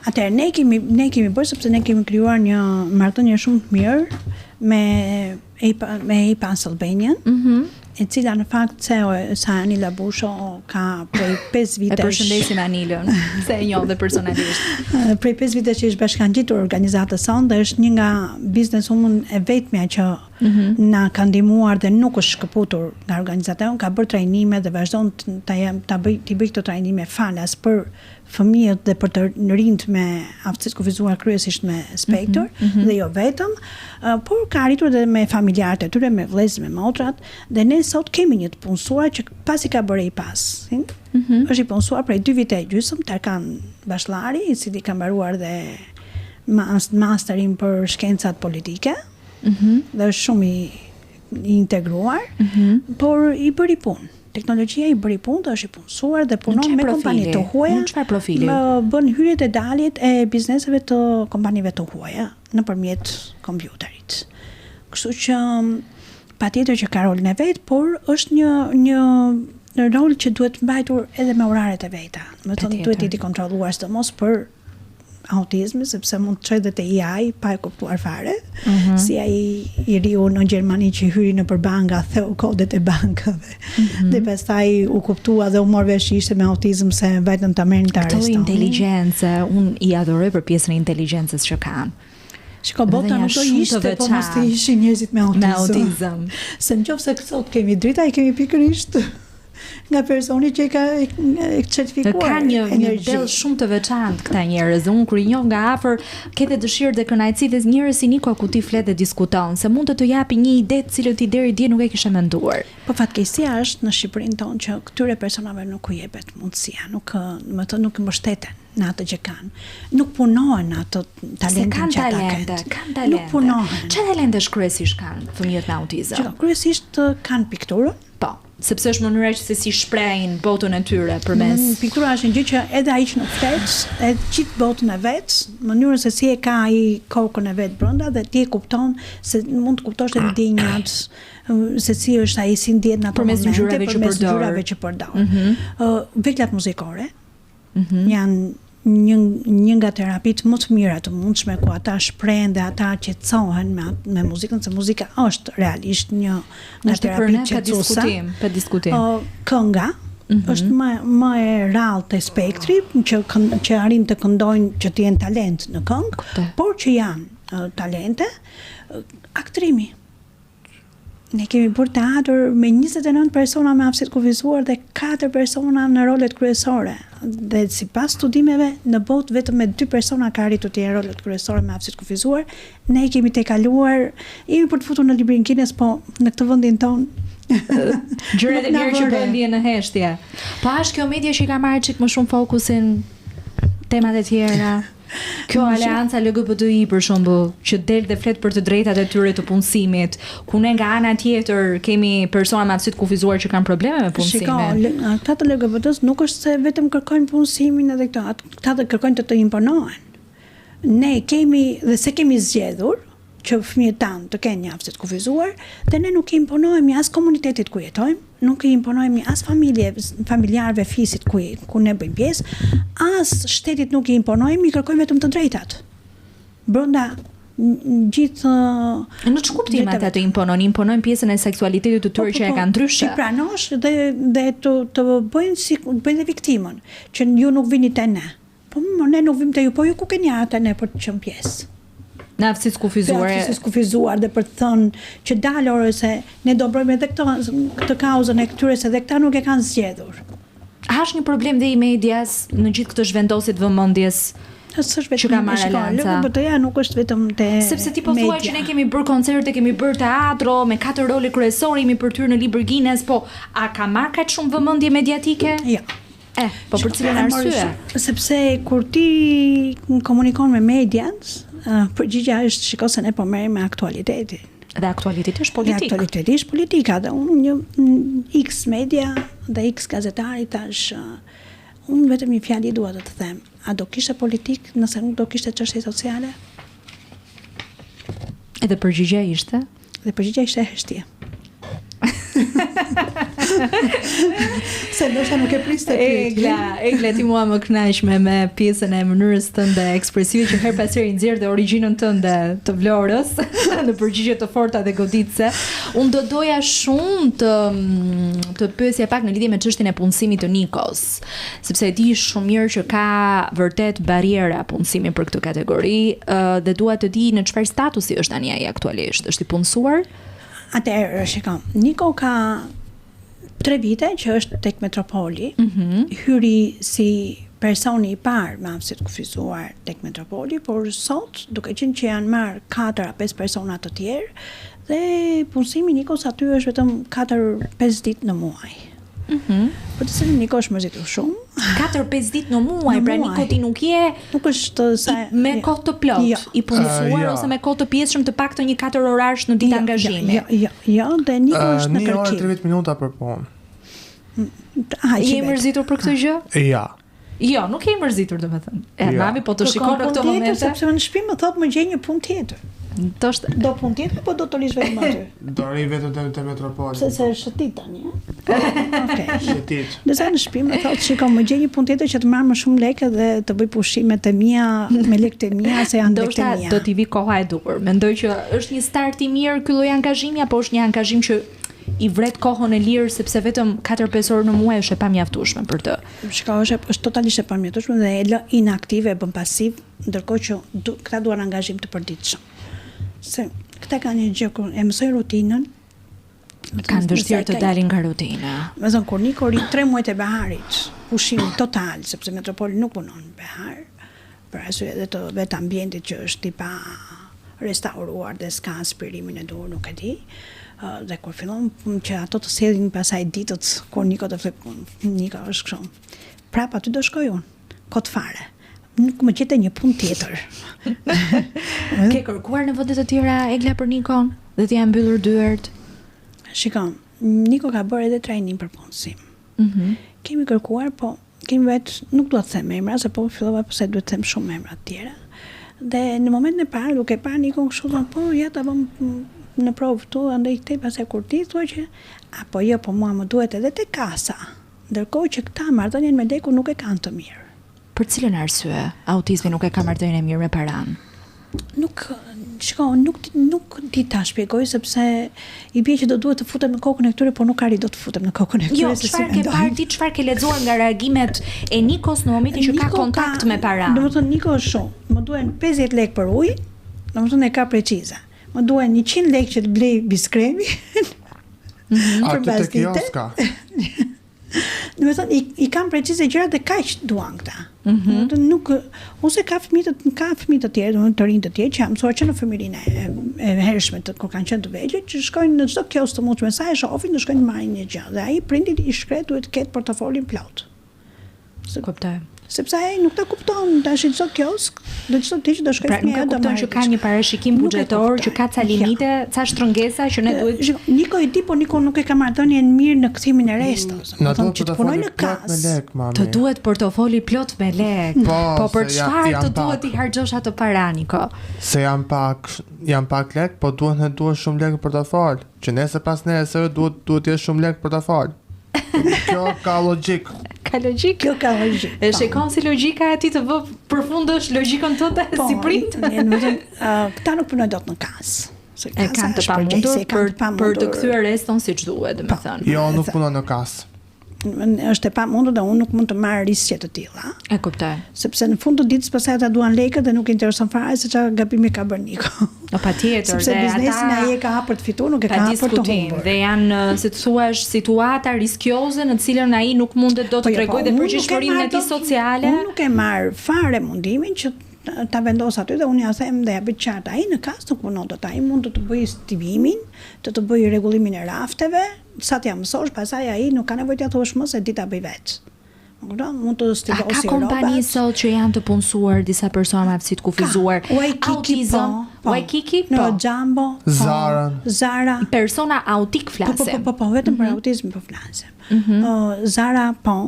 Atëherë ne kemi bërë sepse ne kemi krijuar një marrëdhënie shumë të mirë me APAS Albanian, e cila në fakt se Anila Busho ka prej 5 vitesh. E përshëndesim Anilën, se e njoh dhe personalisht. Prej 5 vitesh që është bashkangjitur organizatës sonë dhe është një nga bizneswoman e vetmja që na ka ndihmuar dhe nuk është shkëputur nga organizata jonë, ka bërë trajnime dhe vazhdon të bëj këto trajnime falas për fëmijët dhe për të rinjt me aftësi të kufizuar kryesisht me spektër dhe jo vetëm, por ka arritur edhe me familjarët e tyre, me vëllezërit, me motrat, dhe ne sot kemi një të punësuar që pasi ka bërë APAS, është i punësuar prej 2 vite e gjysmë, Tarkan Bashllari, i cili ka mbaruar dhe masterin për shkencat politike, dhe është shumë i integruar, por i bëri punë. Teknologjia i bëri punë, është i punësuar dhe punon me kompani të huaja. Në çfarë profili? Bën hyrjet e daljet e bizneseve të kompanive të huaja nëpërmjet kompjuterit. Kështu që patjetër që ka rolin e vet, por është një rol që duhet mbajtur edhe me oraret e veta. Do të thonë duhet i kontrolluar sidomos për autizmi, sepse mund të çojë dhe te AI pa e kuptuar fare. Si ai i riu në Gjermani që hyri në banka, theu kodet e bankave. Dhe pastaj u kuptua dhe u mor vesh ishte me autizëm se vajtën ta merrin të arrestonin. Këto inteligjencë, unë i adoroj për pjesën e inteligjencës që kanë. Shiko, bota nuk do ishte, po mos të ishin njerëzit me autizëm. Se nëse sot kemi drita, i kemi pikërisht nga personi që ka certifikuar. Ka një del shumë të veçantë këta njerëz. Unë kur i njoh nga afër, kete dëshirë dhe kënaqësi dhe njerëz si Niko ku ti flet dhe diskuton, se mund të japi një ide të cilën ti deri dje nuk e kishe menduar. Po fatkeqësia është në Shqipërinë tonë që këtyre personave nuk u jepet mundësia, nuk i mbështeten në atë që kanë. Nuk punohen ato talentin që ata kanë. Kanë talente. Nuk punohen. Çfarë talente kryesisht kanë fëmijët me autizëm? Kryesisht kanë pikturën. Po, sepse është mënyra që se si shprehin botën e tyre përmes. Piktura është një gjë që edhe ai që nuk flet, edhe gjithë botën e vet, mënyrën se si e ka ai kokën e vet brenda dhe ti e kupton se mund të kuptosh edhe ndjenjat, se si është ai si ndjen në ato momente përmes ngjyrave që përdor. Veklat muzikore janë një nga terapitë më të mira të mundshme ku ata shprehen dhe ata qetësohen me muzikën, se muzika është realisht një nga terapitë qetësuese. Pa diskutim. Kënga është më e rrallë e spektri që arrin të këndojnë që të jenë talent në këngë, por që janë talente, aktrimi. Ne kemi bërë teatr me 29 persona me aftësi të kufizuar dhe 4 persona në rolet kryesore. Dhe sipas studimeve në botë vetëm me 2 persona ka arritur të jenë rolet kryesore me aftësi të kufizuar. Ne kemi tejkaluar, jemi për të futur në librin Guinness, po në këtë vendin tonë gjërat e mirë që bën bien në heshtje. Po është kjo media që ka marrë çik më shumë fokusin temat e tjera. Kjo aleanca LGBTI për shembull, që del dhe flet për të drejtat e tyre të punësimit, ku ne nga ana tjetër kemi persona me aftësi të kufizuar që kanë probleme me punësimin. Shiko, ata të LGBT-s nuk është se vetëm kërkojnë punësimin edhe këto, ata të kërkojnë të imponohen. Ne kemi dhe se kemi zgjedhur që fëmijët tanë të kenë një aftësi të kufizuar, dhe ne nuk i imponohemi as komunitetit ku jetojmë, nuk i imponohemi as familjarëve fisit ku ne bëjmë pjesë, as shtetit nuk i imponohemi, i kërkojmë vetëm të drejtat. Brenda gjithë në ç'u kuptim ata të imponojnë pjesën e seksualitetit të tyre që e kanë ndryshe. Ti pranosh dhe të bëjnë dhe viktimën, që ju nuk vini te ne. Po ne nuk vim te ju, po ju ku keni ata ne për të qenë pjesë. Në aftësi të kufizuar dhe për të thënë që dalë se ne do bëjmë edhe këtë kauzën e këtyre se dhe këta nuk e kanë zgjedhur. A është një problem dhe i medias në gjithë këtë zhvendosit vëmendjes që ka marrë aleanca? LGBT-ja nuk është vetëm te media. Sepse ti po thua që ne kemi bërë koncerte, kemi bërë teatro me 4 role kryesore, jemi për tyrë në libër Guinness, po a ka marrë kaq shumë vëmendje mediatike? Jo. Po për cilën arsye? Sepse kur ti komunikon me mediat, përgjigja është shiko se ne po merrem me aktualitetin. Dhe aktualiteti është politik. Dhe aktualiteti është politika dhe unë një X media dhe X gazetari tash unë vetëm një fjali dua të them. A do kishte politik nëse nuk do kishte çështje sociale? Edhe përgjigja ishte? Dhe përgjigja ishte heshtje. Se ndoshta nuk e priste pyetje. Egla ti mua më kënaq me pjesën e mënyrës tënde ekspresive që her pas here i nxjerrë origjinën tënde të Vlorës në përgjigje të forta dhe goditëse. Unë do doja shumë të pyesja pak në lidhje me çështjen e punësimit të Nikos, sepse e di shumë mirë që ka vërtet barriera punësimi për këtë kategori dhe dua të di në çfarë statusi është tani ai aktualisht. Është i punësuar? Atëherë, shikoj. Niko ka 3 vite që është tek Metropoli, hyri si personi i parë me aftësi të kufizuar tek Metropoli, por sot, duke qenë që janë marrë 4-5 persona të tjerë, dhe punësimi Nikos aty është vetëm 4-5 ditë në muaj. Për të cilin Niko është mërzitur shumë. 4-5 ditë në muaj, pra Niko ti nuk je me kohë të plot, i punësuar ose me kohë të pjesshëm të paktën një 4 orarsh në ditë angazhimi. Jo, dhe Niko është në kërkim. 1 orë 30 minuta për punë. Je mërzitur për këtë gjë? Ja. Jo, nuk je mërzitur domethënë. Navi po të shikon në këtë moment. Sepse në shtëpi më thotë më gjej një punë tjetër. Do punë tjetër apo do të rish vetëm aty? Do ri vetëm te Metropoli. Se është shëtit tani. Okej. Shëtit. Nëse në shtëpi më thotë shikoj më gjej një punë tjetër që të marr më shumë lekë dhe të bëj pushimet e mia me lekët e mia se janë lekët e mia. Do t'i vi koha e duhur. Mendoj që është një start i mirë ky lloj angazhimi apo është një angazhim që i vret kohën e lirë sepse vetëm 4-5 orë në muaj është e pamjaftueshme për të. Shikoj, është totalisht e pamjaftueshme dhe e lë inaktive, e bën pasiv, ndërkohë që këta duan angazhim të përditshëm. Se këta kanë një gjë kur e mësoj rutinën, kanë vështirë të dalin nga rutina. Me thënë kur Niko ri 3 muajt e beharit, pushim total, sepse Metropoli nuk punon në behar, për arsye edhe të vetë ambientit që është i pa restauruar dhe s'ka aspirimin e duhur, nuk e di. Dhe kur fillon që ato të sjellin pasaj ditët kur Niko të flet, Niko është kështu. Prap aty do shkoj unë, kot fare. Nuk më gjete një punë tjetër. Ke kërkuar në vende të tjera Egla për Nikon dhe t'i janë mbyllur dyert? Shikon, Niko ka bërë edhe trajnim për punësim. Kemi kërkuar, po kemi vetë, nuk do të them emra, se po fillova pse duhet të them shumë emra të tjera. Dhe në momentin e parë, duke parë Nikon kështu, po ja ta vëm në provë këtu, andaj këtej pas e kur ti thua që apo jo, po mua më duhet edhe te kasa. Ndërkohë që këta marrëdhënien me Deku nuk e kanë të mirë. Për cilën arsye autizmi nuk e ka marrëdhënien e mirë me paran? Nuk di ta shpjegoj sepse i bie që do duhet të futem në kokën e këtyre, por nuk arri do të futem në kokën e këtyre. Jo, çfarë ke parë ti, çfarë ke lexuar nga reagimet e Nikos në momentin që ka kontakt me paran? Domethënë Niko është shumë. Më duhen 50 lekë për ujë, domethënë e ka precize. Më duhen 100 lekë që të blej biskremi. Atë të kioska. Domethënë i kam precize gjërat dhe kaq duan këta. Domethënë nuk ose ka fëmijë të tjerë, domethënë të rinj të tjerë që janë mësuar që në familjen e hershme kur kanë qenë të vegjël, që shkojnë në çdo kiosk të mundshme sa e shohin, do shkojnë të marrin një gjë. Dhe ai prindi i shkret duhet të ketë portofolin plot. Kuptoj. Sepse ai nuk ta kupton, tash çdo kiosk, do çdo ditë do shkojë fëmia do kupton që ka një parashikim buxhetor, që ka ca limite, ca shtrëngesa që ne duhet. Niko i di, po Niko nuk e ka marrëdhënien mirë në kthimin e restos. Domethënë që të punoj në kasë. Të duhet portofoli plot me lekë. Po për çfarë të duhet i harxhosh ato para, Niko? Se janë pak lekë, po duhet shumë lekë në portofol. Që nese pas nese duhet të jesh shumë lekë në portofol. Kjo ka logjik. Ka logjik? Kjo ka logjik. E shikon si logjika e ti të vë përfundësh logjikën tënde si print? Këta nuk punojnë dot në kasë. E kanë të pamundur për të kthyer reston siç duhet, domethënë. Jo, nuk punon në kasë. Është e pamundur dhe unë nuk mund të marr riske të tilla. E kuptoj. Sepse në fund të ditës pastaj ata duan lekët dhe nuk intereson fare se çfarë gabimi ka bërë Niko. Patjetër, sepse biznesin ai e ka hapur të fituar, nuk e ka hapur të humbur. Dhe janë, si të thuash, situata riskioze në të cilën ai nuk mundet dot të tregojë dhe përgjegjësinë e tij sociale. Unë nuk e marr fare mundimin që ta vendos aty dhe unë ja them dhe ja bëj qartë, ai në kas nuk punon dot, ai mund të bëjë stivimin, të bëjë rregullimin e rafteve, sa t'ja mësosh, pastaj ai nuk ka nevojë t'ja thuash më se di ta bëj vetë. Mund të stilosi robat. Ka kompani sot që janë të punësuar disa persona me aftësi të kufizuar, autizëm, Waikiki, no Jumbo, Zara, persona autik flasim. Po, vetëm për autizëm po flasim. Zara po,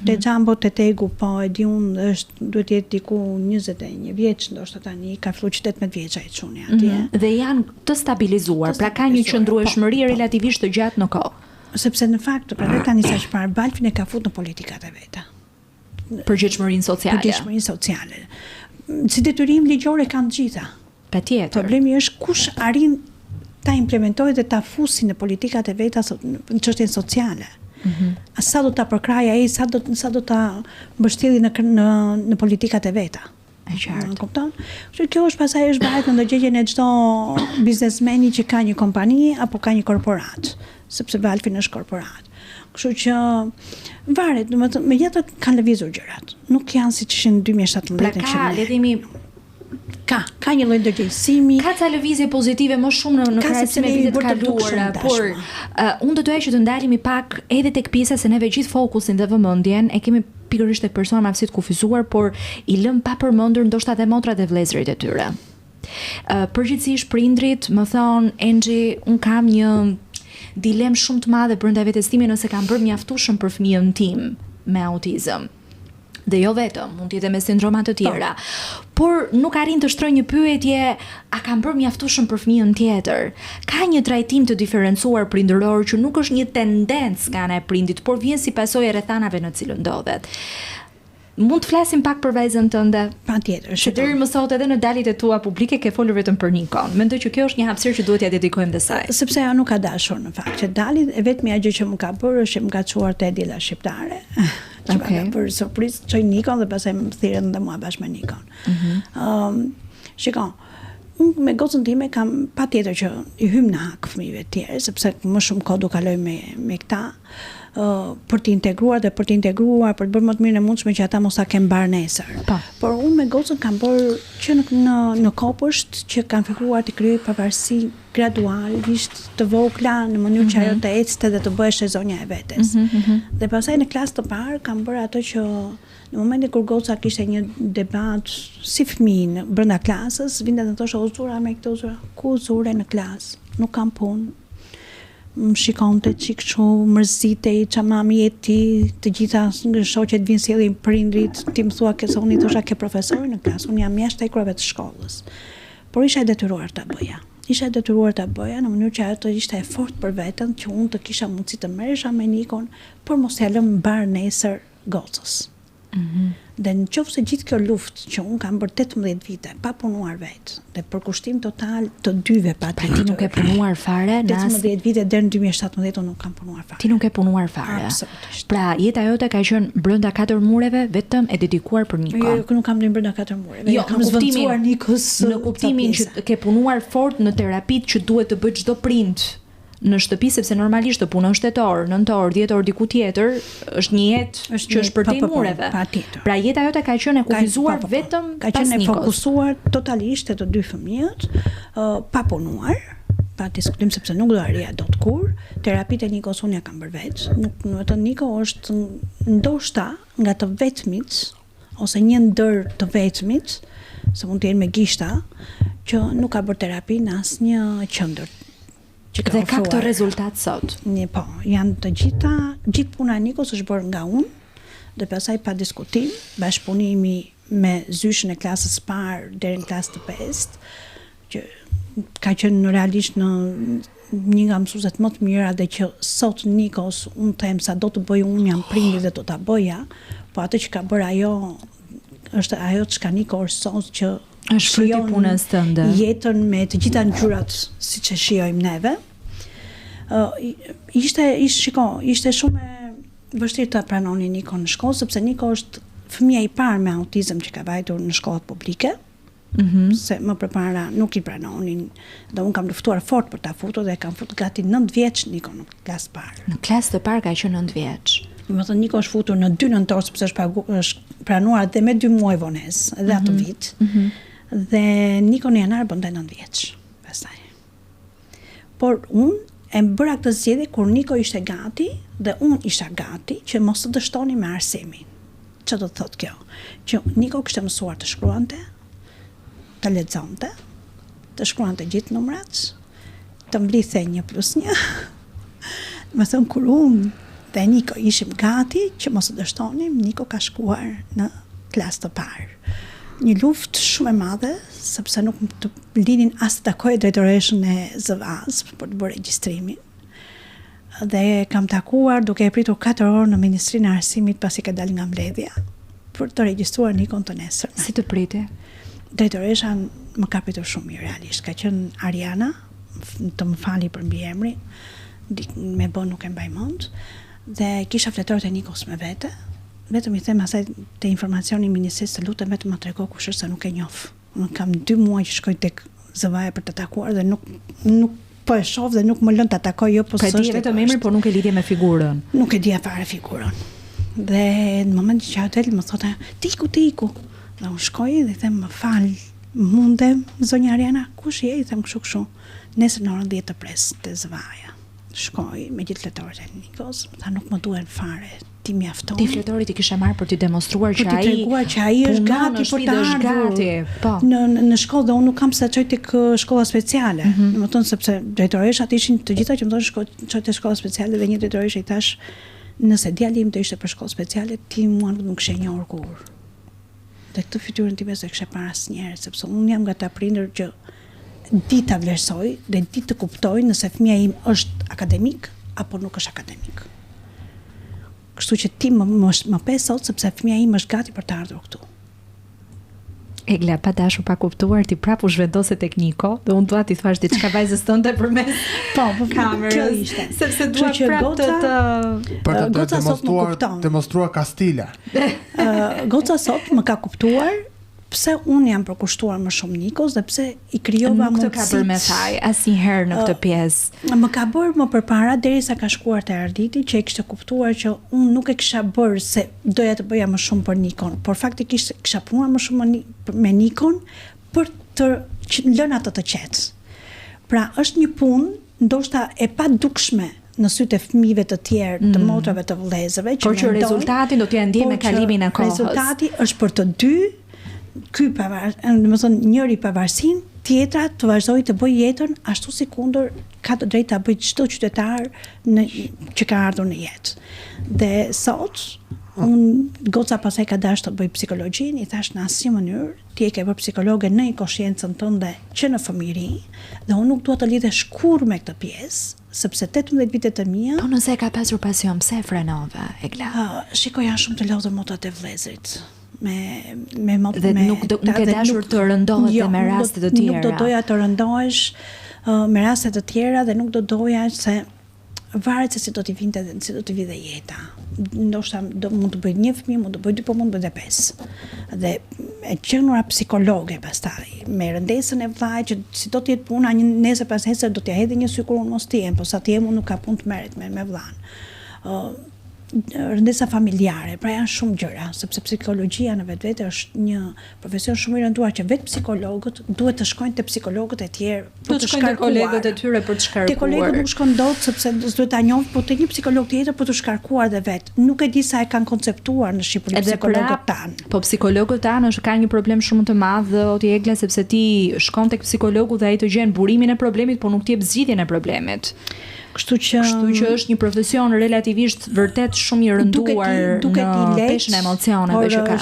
te Jumbo te Tegu po, e di unë duhet jetë diku 21 vjeç, ndoshta tani ka filluar 18 vjeç ai çuni atje. Dhe janë të stabilizuar, pra ka një qëndrueshmëri relativisht të gjatë në kohë. sepse në fakt pra tani sa çfarë Balfin e ka futur në politikat e veta. Përgjegjësinë sociale. Përgjegjësinë sociale. Si detyrim ligjore kanë të gjitha. Patjetër. Problemi është kush arrin ta implementojë dhe ta fusi në politikat e veta në çështjen sociale. Sa do ta përkrajë ai, sa do ta mbështjellë në politikat e veta. E qartë. Kupton? Kështu kjo është pastaj është varet në ndërgjegjen e çdo biznesmeni që ka një kompani apo ka një korporat, sepse Balfin është korporat. Kështu që varet, domethënë megjithatë kanë lëvizur gjërat. Nuk janë siç ishin në 2017. Pra ka, le të themi, ka një lloj ndërgjegjësimi. Ka ca lëvizje pozitive më shumë në krahasim me vitet kaluara, por unë do doja që të ndalemi pak edhe tek pjesa se neve gjithë fokusin dhe vëmendjen e kemi pikërisht tek persona me aftësi të kufizuar, por i lëm pa përmendur ndoshta edhe motrat e vëllezërit e tyre. Përgjithsisht prindrit më thon, Engji, un kam një dilemë shumë të madhe brenda vetes time nëse kam bërë mjaftueshëm për fëmijën tim me autizëm. Dhe jo vetëm, mund të jetë me sindroma të tjera. Por nuk arrin të shtrojë një pyetje, a kam bërë mjaftueshëm për fëmijën tjetër? Ka një trajtim të diferencuar prindëror që nuk është një tendencë nga ana e prindit, por vjen si pasojë e rrethanave në cilën ndodhet. Mund të flasim pak për vajzën tënde? Patjetër. Që deri më sot edhe në daljet e tua publike ke folur vetëm për Nikon. Mendoj që kjo është një hapësirë që duhet ja dedikojmë dhe saj. Sepse ajo nuk ka dashur në fakt. Që dalit e vetmja gjë që më ka bërë është që më ka çuar te dila shqiptare. Që ka bërë surprizë çoj Nikon dhe pastaj më thirrën dhe mua bashkë me Nikon. Shikoj, unë me gocën time kam patjetër që i hym në hak fëmijëve të tjerë, sepse më shumë kohë do kaloj me këta. Për të integruar dhe për të bërë më të mirë e mundshme që ata mos ta kenë mbar nesër. Por unë me gocën kam bërë që në kopësht që kanë filluar të krijoj pavarësi gradualisht të vogla në mënyrë që ajo të ecte dhe të bëhej zonja e vetes. Dhe pastaj në klasë të parë kam bërë ato që në momentin kur goca kishte një debat si fëmijë brenda klasës, vinte dhe thoshte o zura me këtë zura, ku zure në klasë, nuk kam punë. Më shikonte çik kështu, mërzitej, ça mami e ti, të gjitha shoqet vinë sjellin prindrit, ti më thua ke se unë i thosha ke profesori në klasë, unë jam jashtë ekurave të shkollës. Por isha e detyruar ta bëja. Në mënyrë që ajo të ishte e fortë për veten, që unë të kisha mundësi të merresha me Nikon, por mos ja lëm mbar nesër gocës. Dhe në qoftë se gjithë kjo luftë që unë kam bërë 18 vite pa punuar vetë dhe për kushtim total të dyve pa Pra ti nuk e punuar fare? 18 vite deri në 2017 unë nuk kam punuar fare. Ti nuk e punuar fare? Absolutisht. Pra jeta jote ka qenë brenda 4 mureve vetëm e dedikuar për Nikon? Jo, nuk kam qenë brenda 4 mureve. Jo, kam zvendosur Nikos në kuptimin që ke punuar fort në terapitë që duhet të bëjë çdo prind në shtëpi, sepse normalisht të punon shtator, nëntor, dhjetor diku tjetër, është një jetë që është për te mureve. Pra jeta jote ka qenë e kufizuar vetëm ka qenë e fokusuar totalisht te të dy fëmijët, pa punuar, pa diskutim sepse nuk do arria dot kur. Terapitë e Nikos unë ja kam bërë vetë. Nuk vetëm Niko është ndoshta nga të vetmit ose një ndër të vetmit, se mund të jenë me gishta, që nuk ka bërë terapi në asnjë qendër. Dhe ka këtë rezultat sot. Po, janë të gjithë puna e Nikos është bërë nga unë, dhe pastaj pa diskutim, bashkëpunimi me zyshën e klasës parë deri në klasë të 5, që ka qenë realisht në një nga mësueset më të mira dhe që sot Nikos unë them sa do të bëj unë jam prindi dhe do ta bëja, po atë që ka bërë ajo është ajo çka Niko është sot që është fryti punës tënde. Jetën me të gjitha ngjyrat siç e shijojmë neve. Ishte shumë e vështirë të pranonin Nikon në shkollë, sepse Niko është fëmia i parë me autizëm që ka vajtur në shkollat publike. Se më përpara nuk i pranonin, dhe unë kam luftuar fort për ta futur dhe kam futur gati 9 vjeç Nikon në klasë parë. Në klasë të parë ka qenë 9 vjeç. Do të thënë Niko është futur në 2 nëntor sepse është pranuar dhe me 2 muaj vonesë, edhe atë vit. Dhe Niko në janar bën 9 vjeç pastaj. Por unë e bëra këtë zgjedhje kur Niko ishte gati dhe unë isha gati që mos të dështoni me arsimin. Çfarë do të thotë kjo? Që Niko kishte mësuar të shkruante, të lexonte, të shkruante gjithë numrat, të mblidhte 1+1. Më thon kur unë dhe Niko ishim gati që mos të dështonim, Niko ka shkuar në klasë të parë. Një luftë shumë e madhe, sepse nuk të linin as të takojë drejtoreshën e ZVA-s për të bërë regjistrimin. dhe kam takuar duke e pritur 4 orë në Ministrinë e Arsimit pasi ka dalë nga mbledhja për të regjistruar Nikon të nesër. Si të priti? Drejtoresha më ka pritur shumë mirë realisht. Ka qenë Ariana, të më fali për mbiemrin, me bën nuk e mbaj mend, dhe kisha fletorët e Nikos me vete. Vetëm i them asaj te informacioni i ministrisë, të lutem vetëm ma trego kush është se nuk e njoh. Unë kam 2 muaj që shkoj tek zëvaja për të takuar dhe nuk po e shoh dhe nuk më lën ta takoj jo po s'është. Pra di vetëm emrin, por nuk e lidhje me figurën. Nuk e di fare figurën. Dhe në momentin që ajo më thotë, "Ti iku." Dhe unë shkoj dhe i them, "Më fal, mundem, zonja Ariana, kush je?" I them kështu. Nesër në orën 10 të pres te zëvaja. Shkoj me gjithë fletorët e Nikos, tha nuk më duhen fare. Ti mjafton. Ti fletorit I kishe marrë për t'i demonstruar që ai është gati për të ardhur. Po. Në shkollë dhe unë nuk kam se çoj tek shkolla speciale. Domethënë sepse drejtoreshat ishin të gjitha që më thonë çoj te shkolla speciale dhe një drejtoreshe I thash, nëse djali im të ishte për shkollë speciale, ti mua nuk kishe njohur kur. Dhe këtë fytyrën time se kishe parë asnjëherë, sepse unë jam nga ta prindër që di ta vlerësoj dhe di të kuptoj nëse fëmia im është akademik apo nuk është akademik. Kështu që ti më pe sot sepse fëmia im është gati për të ardhur këtu. Egla, pa dashur pa kuptuar, ti prapë u zhvendose tek Niko, dhe unë dua ti thash diçka vajzës tënde përmes kamerës. Kjo ishte. Sepse dua prapë të demonstruar Kastila. Goca sot më ka kuptuar pse unë jam përkushtuar më shumë Nikos dhe pse I krijova mundësitë. Nuk të ka bërë me thaj asnjëherë në këtë pjesë. Më ka bërë më përpara derisa ka shkuar te Arditi që e kishte kuptuar që unë nuk e kisha bërë se doja të bëja më shumë për Nikon, por faktikisht kisha punuar më shumë me Nikon për të lënë atë të qetë. Pra është një punë ndoshta e padukshme në sytë e fëmijëve të tjerë, të motrave të vëllezërve, por që rezultati do t'ja ndjej me kalimin e kohës. Rezultati është për të dy. Ky domethënë njëri pavarësinë, tjetra të vazhdojë të bëjë jetën ashtu si kundër ka të drejtë ta bëjë çdo qytetar që ka ardhur në jetë. Dhe sot goca pasaj ka dashur të bëj psikologjinë, I thash në asnjë mënyrë, ti e ke bërë psikologe në koshiencën tënde që në fëmijëri, dhe unë nuk dua të lidhesh kurrë me këtë pjesë, sepse 18 vitet e mia. Po nëse ka pasur pasion, pse frenove, Egla? Shikoj janë shumë të lodhur motrat e vëllezërit. Me dhe nuk e dashur të rëndohet dhe me raste të tjera. Nuk do doja të rëndohesh me raste të tjera dhe nuk do doja se varet se si do t'i vinte dhe si do t'i vide jeta. Ndoshta mund të bëj 1 fëmijë, mund të bëj 2, po mund të bëj 5. Dhe e qenura psikologe pastaj, me rëndesën e vllajt që si do të jetë puna, nesër pas nesër do t'ja hedhë një sy kur unë mos t'jem, po sa t'jem unë nuk ka punë të merret me vllain. Rëndesa familjare, pra janë shumë gjëra, sepse psikologjia në vetvete është një profesion shumë I rënduar që vetë psikologët duhet të shkojnë te psikologët e tjerë për të shkarkuar. Kolegët e tyre për të shkarkuar. Te kolegët nuk shkon dot sepse duhet ta njoh, po te një psikolog tjetër për të shkarkuar dhe vet. Nuk e di sa e kanë konceptuar në Shqipëri psikologët tanë. Po psikologët tanë ka një problem shumë të madh Oti Egla, sepse ti shkon tek psikologu dhe ai të gjen burimin e problemit, por nuk të jep zgjidhjen e problemit. Kështu që është një profesion relativisht vërtet shumë I rënduar në peshën e emocioneve që ka.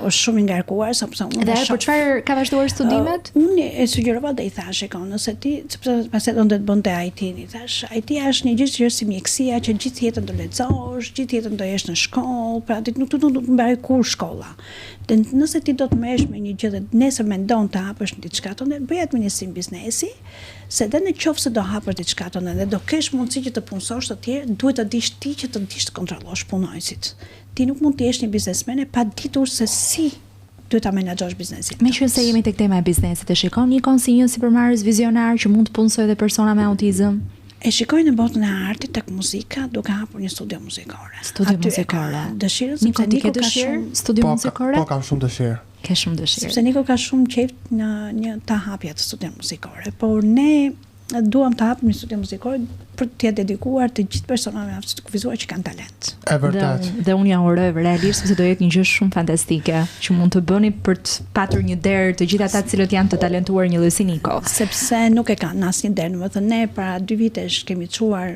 Është shumë I ngarkuar sepse unë. Dhe për çfarë ka vazhduar studimet? Unë e sugjerova dhe I thash nëse ti, sepse pasi do të bënte IT-n, I thash, IT është një gjë që është si mjekësia që gjithë jetën do lexosh, gjithë jetën do jesh në shkollë, pra ti nuk do të mbaroj kur shkolla. Dhe nëse ti do të merresh me një gjë dhe nesër mendon të hapësh diçka tonë, bëj administrim biznesi, se dhe në qoftë se do hapësh diçka tonë dhe do kesh mundësi që të punësosh të tjerë, duhet të dish ti që të dish të kontrollosh punojësit. Ti nuk mund të jesh një biznesmen pa ditur se si duhet ta menaxhosh biznesin. Meqense jemi tek tema e biznesit, e shikon Nikon si një sipërmarrës vizionar që mund të punësojë edhe persona me autizëm? E shikoj në botën e artit tek muzika duke hapur një studio muzikore. Dëshirën sepse Niko ka shumë studio muzikore. Po kam shumë dëshirë. Ke shumë dëshirë. Sepse Niko ka shumë qejf në një ta hapja të studio muzikore, por ne duam të hapim një studio muzikor për t'ia dedikuar të gjithë personave me aftësi të kufizuar që kanë talent. E vërtet. Dhe unë ja uroj realisht sepse do jetë një gjë shumë fantastike që mund të bëni për të patur një derë të gjithë ata të cilët janë të talentuar një lloj si Niko. Sepse nuk e kanë asnjë derë, domethënë ne para 2 vitesh kemi çuar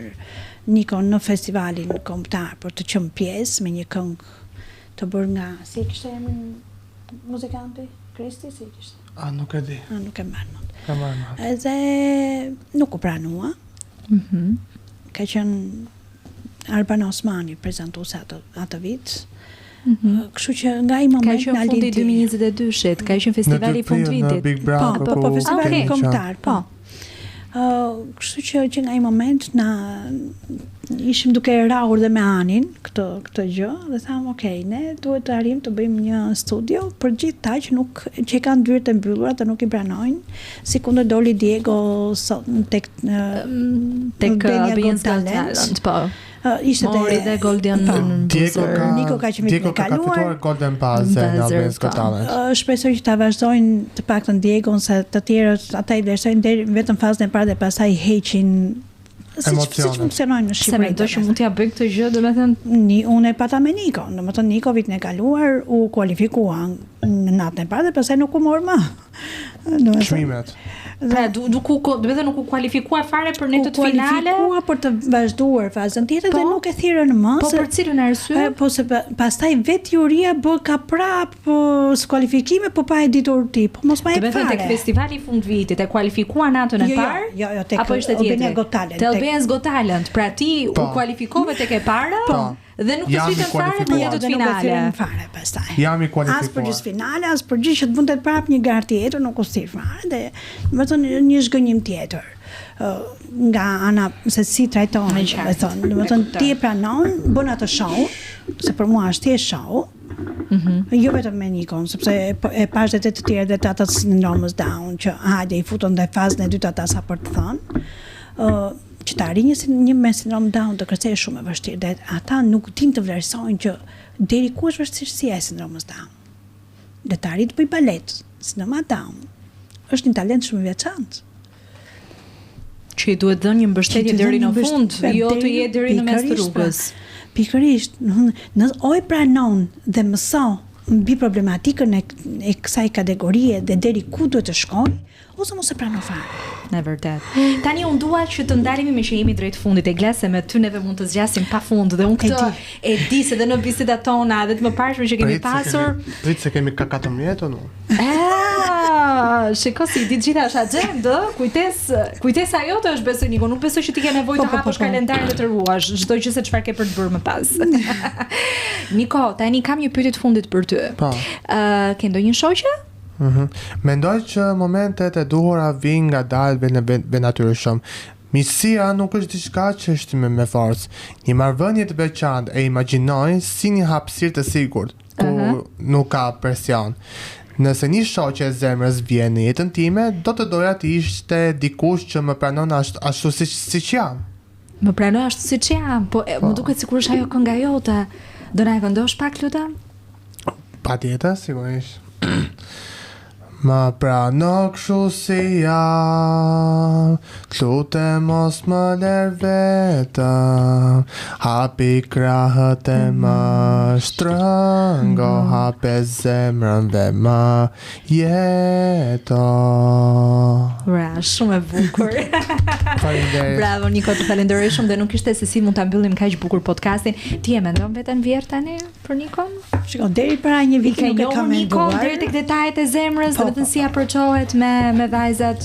Nikon në festivalin kombëtar për të qenë pjesë me një këngë të bërë nga si kishte emrin muzikanti Kristi, si kishte. Nuk e di. Nuk e mbaj mend. Edhe nuk u pranua. Ka qenë Arban Osmani prezantuese atë vit. Kështu që nga ai moment Ka qenë fundi 2022-shit, ka qenë festivali i fundvitit. Në Big Brother, po, festivali okay. kombëtar, po. Kështu që nga ai moment na ishim duke rrahur dhe me Anin këtë gjë dhe tham okay, ne duhet të arrijmë të bëjmë një studio për gjithë ta që kanë dyert e mbyllura të nuk i pranojnë, sikundër doli Diego tek Albanians Got Talent, po. Ishte Mori dhe Golden Niko ka qenë Diego ka fituar Golden Buzzer në Albanians Got Talent. Shpresoj që ta vazhdojnë të paktën Diegon, se të tjerët ata i vlerësojnë deri vetëm fazën e parë dhe pastaj heqin emocionet. Si funksionojnë në Shqipëri. Se mendoj që mund t'ja bëj këtë gjë, domethënë unë e pata me Niko. Domethënë Niko vitin e kaluar u kualifikua në natën e parë dhe pastaj nuk u mor më. Çmimet. Pra, nuk u kualifikuar fare për netët finale. Kualifikuar për të vazhduar fazën tjetër dhe nuk e thirrën më. Po për cilën arsye? Po se pastaj vetë juria bë ka prap skualifikime, po pa e ditur ti. Po mos ma e fare. Tek festivali i fundvitit e kualifikuar natën e parë? Jo, tek apo ishte tjetër? Albanians Got Talent. Te Albanians Got Talent. Pra ti u kualifikove tek e para? Po. Dhe nuk të shitën fare në jetët finale. Fare pastaj. Jam i kualifikuar. As për gjithë finale, as për gjithë që të vëndet prap një garë tjetër, nuk u thirr fare dhe më thonë një zhgënjim tjetër. Nga ana se si trajton, më thonë ti e pranon, bën atë show, se për mua është thjesht show. Jo vetëm me Nikon, sepse e pash dhe të tjerë dhe të ata sindromës Down, që hajde i futën dhe fazën e dytë ata sa për të thënë. Që të arrijë një me sindrom Down të kërcejë shumë e vështirë dhe ata nuk din të vlerësojnë që deri ku është vështirësia e sindromës Down. Dhe të arrijë të bëj balet, sindroma Down është një talent shumë i veçantë. Që i duhet dhënë një mbështetje deri në fund, jo të jetë deri në mes të rrugës. Pikërisht, në oj pranon dhe mëso mbi problematikën e kësaj kategorie dhe deri ku duhet të shkojë, ose mos e pranon fare. Në vërtet. Tani unë dua që të ndalemi me që jemi drejt fundit e Glas, se me ty neve mund të zgjasim pafund dhe unë këtë e di se dhe në bisedat tona dhe të mëparshme që kemi pasur. Prit se kemi ka 14 o nu. Shiko si di gjitha është agenda, kujtesa jote është besoj Niko, nuk besoj që ti ke nevojë të hapësh kalendarin dhe të ruash çdo gjë se çfarë ke për të bërë më pas. Niko, tani kam një pyetje të fundit për ty. Ke ndonjë shoqe? Mendoj që momentet e duhura vijnë nga dalë ve natyrshëm. Miqësia nuk është diçka që është me forcë. Një marrëvënie të veçantë e imagjinoj si një hapësirë të sigurt, ku nuk ka presion. Nëse një shoqe e zemrës vjen në jetën time, do të doja të ishte dikush që më pranon ashtu siç jam. Më pranon ashtu siç jam, po më duket sikur është ajo kënga jote. Do na e këndosh pak lutem? Patjetër, sigurisht. Ma prano kështu si jam, lutem mos më lër vetëm, hapi krahët e më shtrëngo, hape zemrën dhe më jeto. Bra, shumë e bukur. Faleminderit. Bravo Niko, të falenderoj shumë dhe nuk ishte se si mund ta mbyllim kaq bukur podcastin. Ti e mendon veten vjerë tani për Nikon? Shiko, deri para një viti nuk e kam menduar. Deri tek detajet e zemrës, vetëm si approchohet me vajzat.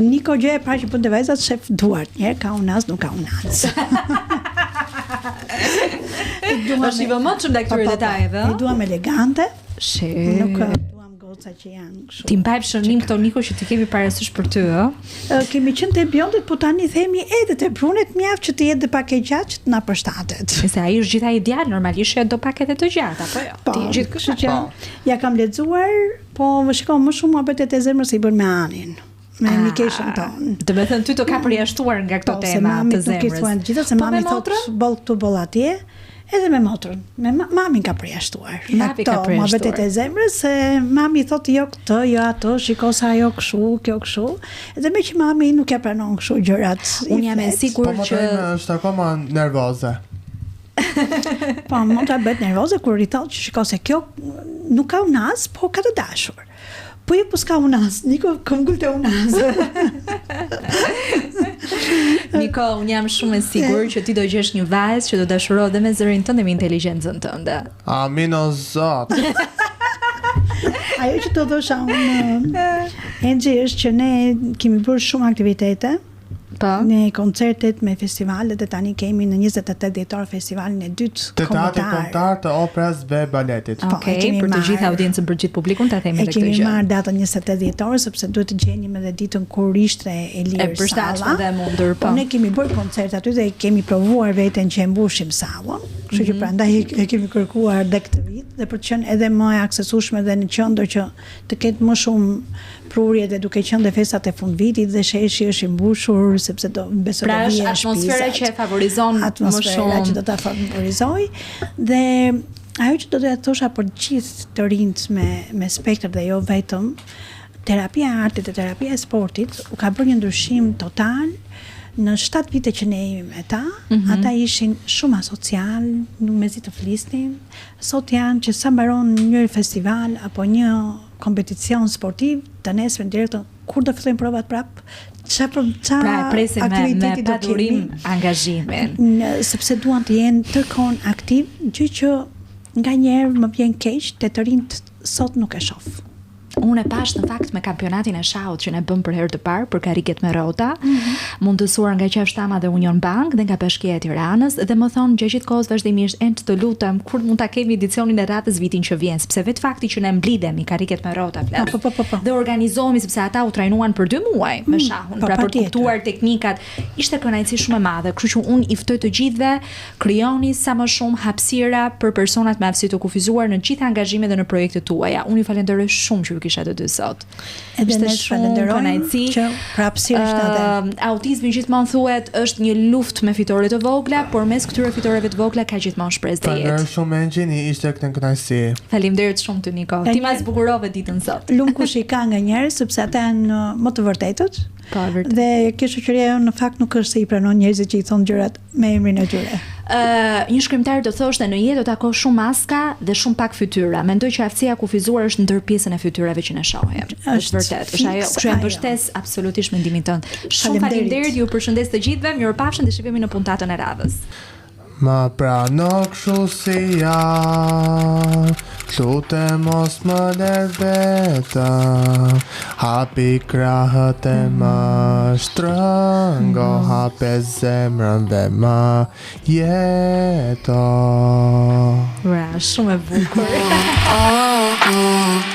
Niko gjë e parë që bën te vajzat shef duart. Një herë ka unaz, nuk ka unaz. Është i vëmendshëm ndaj këtyre detajeve. E duam elegante. Nuk duam goca që janë kështu. Ti mbaj shënim këto Niko që ti kemi parasysh për ty, ë? Kemi qenë te Bjondit, po tani themi edhe te Brunit, mjaft që të jetë pak e gjatë që të na përshtatet. Se ai është gjithaj ideal, normalisht do pak edhe të gjatë, apo jo? Ti gjithë kështu që ja kam lexuar, po më shikoj më shumë muhabetet e zemrës i bën me Anin. Me mikeshën tonë. Do të thënë ty të ka përjashtuar nga këto tema të zemrës. Nuk i thuan gjithë se mami thotë boll këtu boll atje. Edhe me motrën, me mamin ka përjashtuar. Në këto muhabetet e zemrës, se mami thotë jo këtë, jo ato, shiko sa ajo kështu, kjo kështu. Edhe me që mami nuk ja pranon kështu gjërat. Unë jam e sigurt që është akoma nervoze. Po, mund ta bëhet nervoze kur i thotë që shiko se kjo nuk ka unaz, po ka të dashur. Po jo, po s'ka unaz, Niko këmbgul të unaz. Niko, unë jam shumë e sigurt që ti do gjesh një vajzë që do dashurohet dhe me zërin tënd dhe me inteligjencën tënde. Amin o Zot. Ajo që të thosha unë, Enxhi, është që ne kemi bërë shumë aktivitete Po. Ne koncertet me festivalet dhe tani kemi në 28 dhjetor festivalin e dytë Teatri Kombëtar të Operës dhe Baletit. e kemi Për të gjithë marrë- audiencën, për gjithë publikun, ta themi E edhe këtë kemi gjë. marrë datën 28 dhjetor sepse duhet të gjenim edhe ditën kur ishte e lirë E përshtatshme salla. dhe e mundur, po. Ne kemi bërë koncert aty dhe kemi provuar veten që e mbushim sallën. Kështu që prandaj e kemi kërkuar dhe këtë vit dhe për të qenë edhe më e aksesueshme dhe në qendër që të ketë më shumë prurje dhe duke qenë dhe festat e fundvitit dhe sheshi është i mbushur sepse do besoj Pra do është vijë atmosfera shtëpisat. që e favorizon më Atmosfera shumë. që do ta favorizoj dhe ajo që do të thosha për gjithë të rinjt me spektër dhe jo vetëm, terapia e artit dhe terapia e sportit u ka bërë një ndryshim total. Në 7 vite që ne jemi me ta, ata ishin shumë asocial, nuk mezi të flisnin. Sot janë që sa mbaron një festival apo një kompeticion sportiv, të nesër direktor kur do fillojnë provat prap, Pra e presin me aktiviteti do padurim kemi. angazhimin. Sepse duan të jenë tërkohën aktiv, gjë që nganjëherë më vjen keq te të rinjt sot nuk e shoh. Unë e pash në fakt me kampionatin e shahut që ne bëm për herë të parë për kariket me rrota, mundësuar nga Qafshtama dhe Union Bank dhe nga Bashkia e Tiranës dhe më thonë gjithë kohës vazhdimisht të lutem kur mund ta kemi edicionin e radhës vitin që vjen, sepse vetë fakti që ne mblidhemi kariket me rrota flas. Po. Dhe organizohemi sepse ata u trajnuan për 2 muaj me shahun, po, pra për patjetër. kuptuar teknikat, ishte kënaqësi shumë e madhe, kështu që unë i ftoj të gjithëve, krijoni sa më shumë hapësira për personat me aftësi të kufizuar në gjithë angazhimet dhe në projektet tuaja. Unë ju falenderoj shumë që ju kisha të dy sot. Edhe Ishte ne shumë falenderojmë kënaqësi. që prapësisht edhe Autizmi gjithmonë thuhet është një luftë me fitore të vogla, por mes këtyre fitoreve të vogla ka gjithmonë shpresë të Falenderoj jetë. shumë Engjini, ishte këtë kënaqësi. Faleminderit shumë ty Niko. Ti ma zbukurove ditën sot. lumkush i ka nga njerëz sepse ata janë më të vërtetët. Po, vërtet. Dhe kjo shoqëria jonë në fakt nuk është se i pranon njerëzit që i thon gjërat me emrin e tyre. Një shkrimtar do thoshte në jetë do takosh shumë maska dhe shumë pak fytyra. Mendoj që aftësia kufizuar është ndër pjesën e fytyrave që ne shohim. Është vërtet, është ajo. fiks Kështu e ajo. mbështes absolutisht mendimin tënd. Shumë Faleminderit. faleminderit, ju përshëndes të gjithëve. Mirupafshim dhe shihemi në puntatën e radhës. Ma prano kështu si ja, lute mos më lër veta, hapi krahët e më shtrëngo, hape zemrën dhe më jeto. Ura, shumë e bukur. Oh, oh.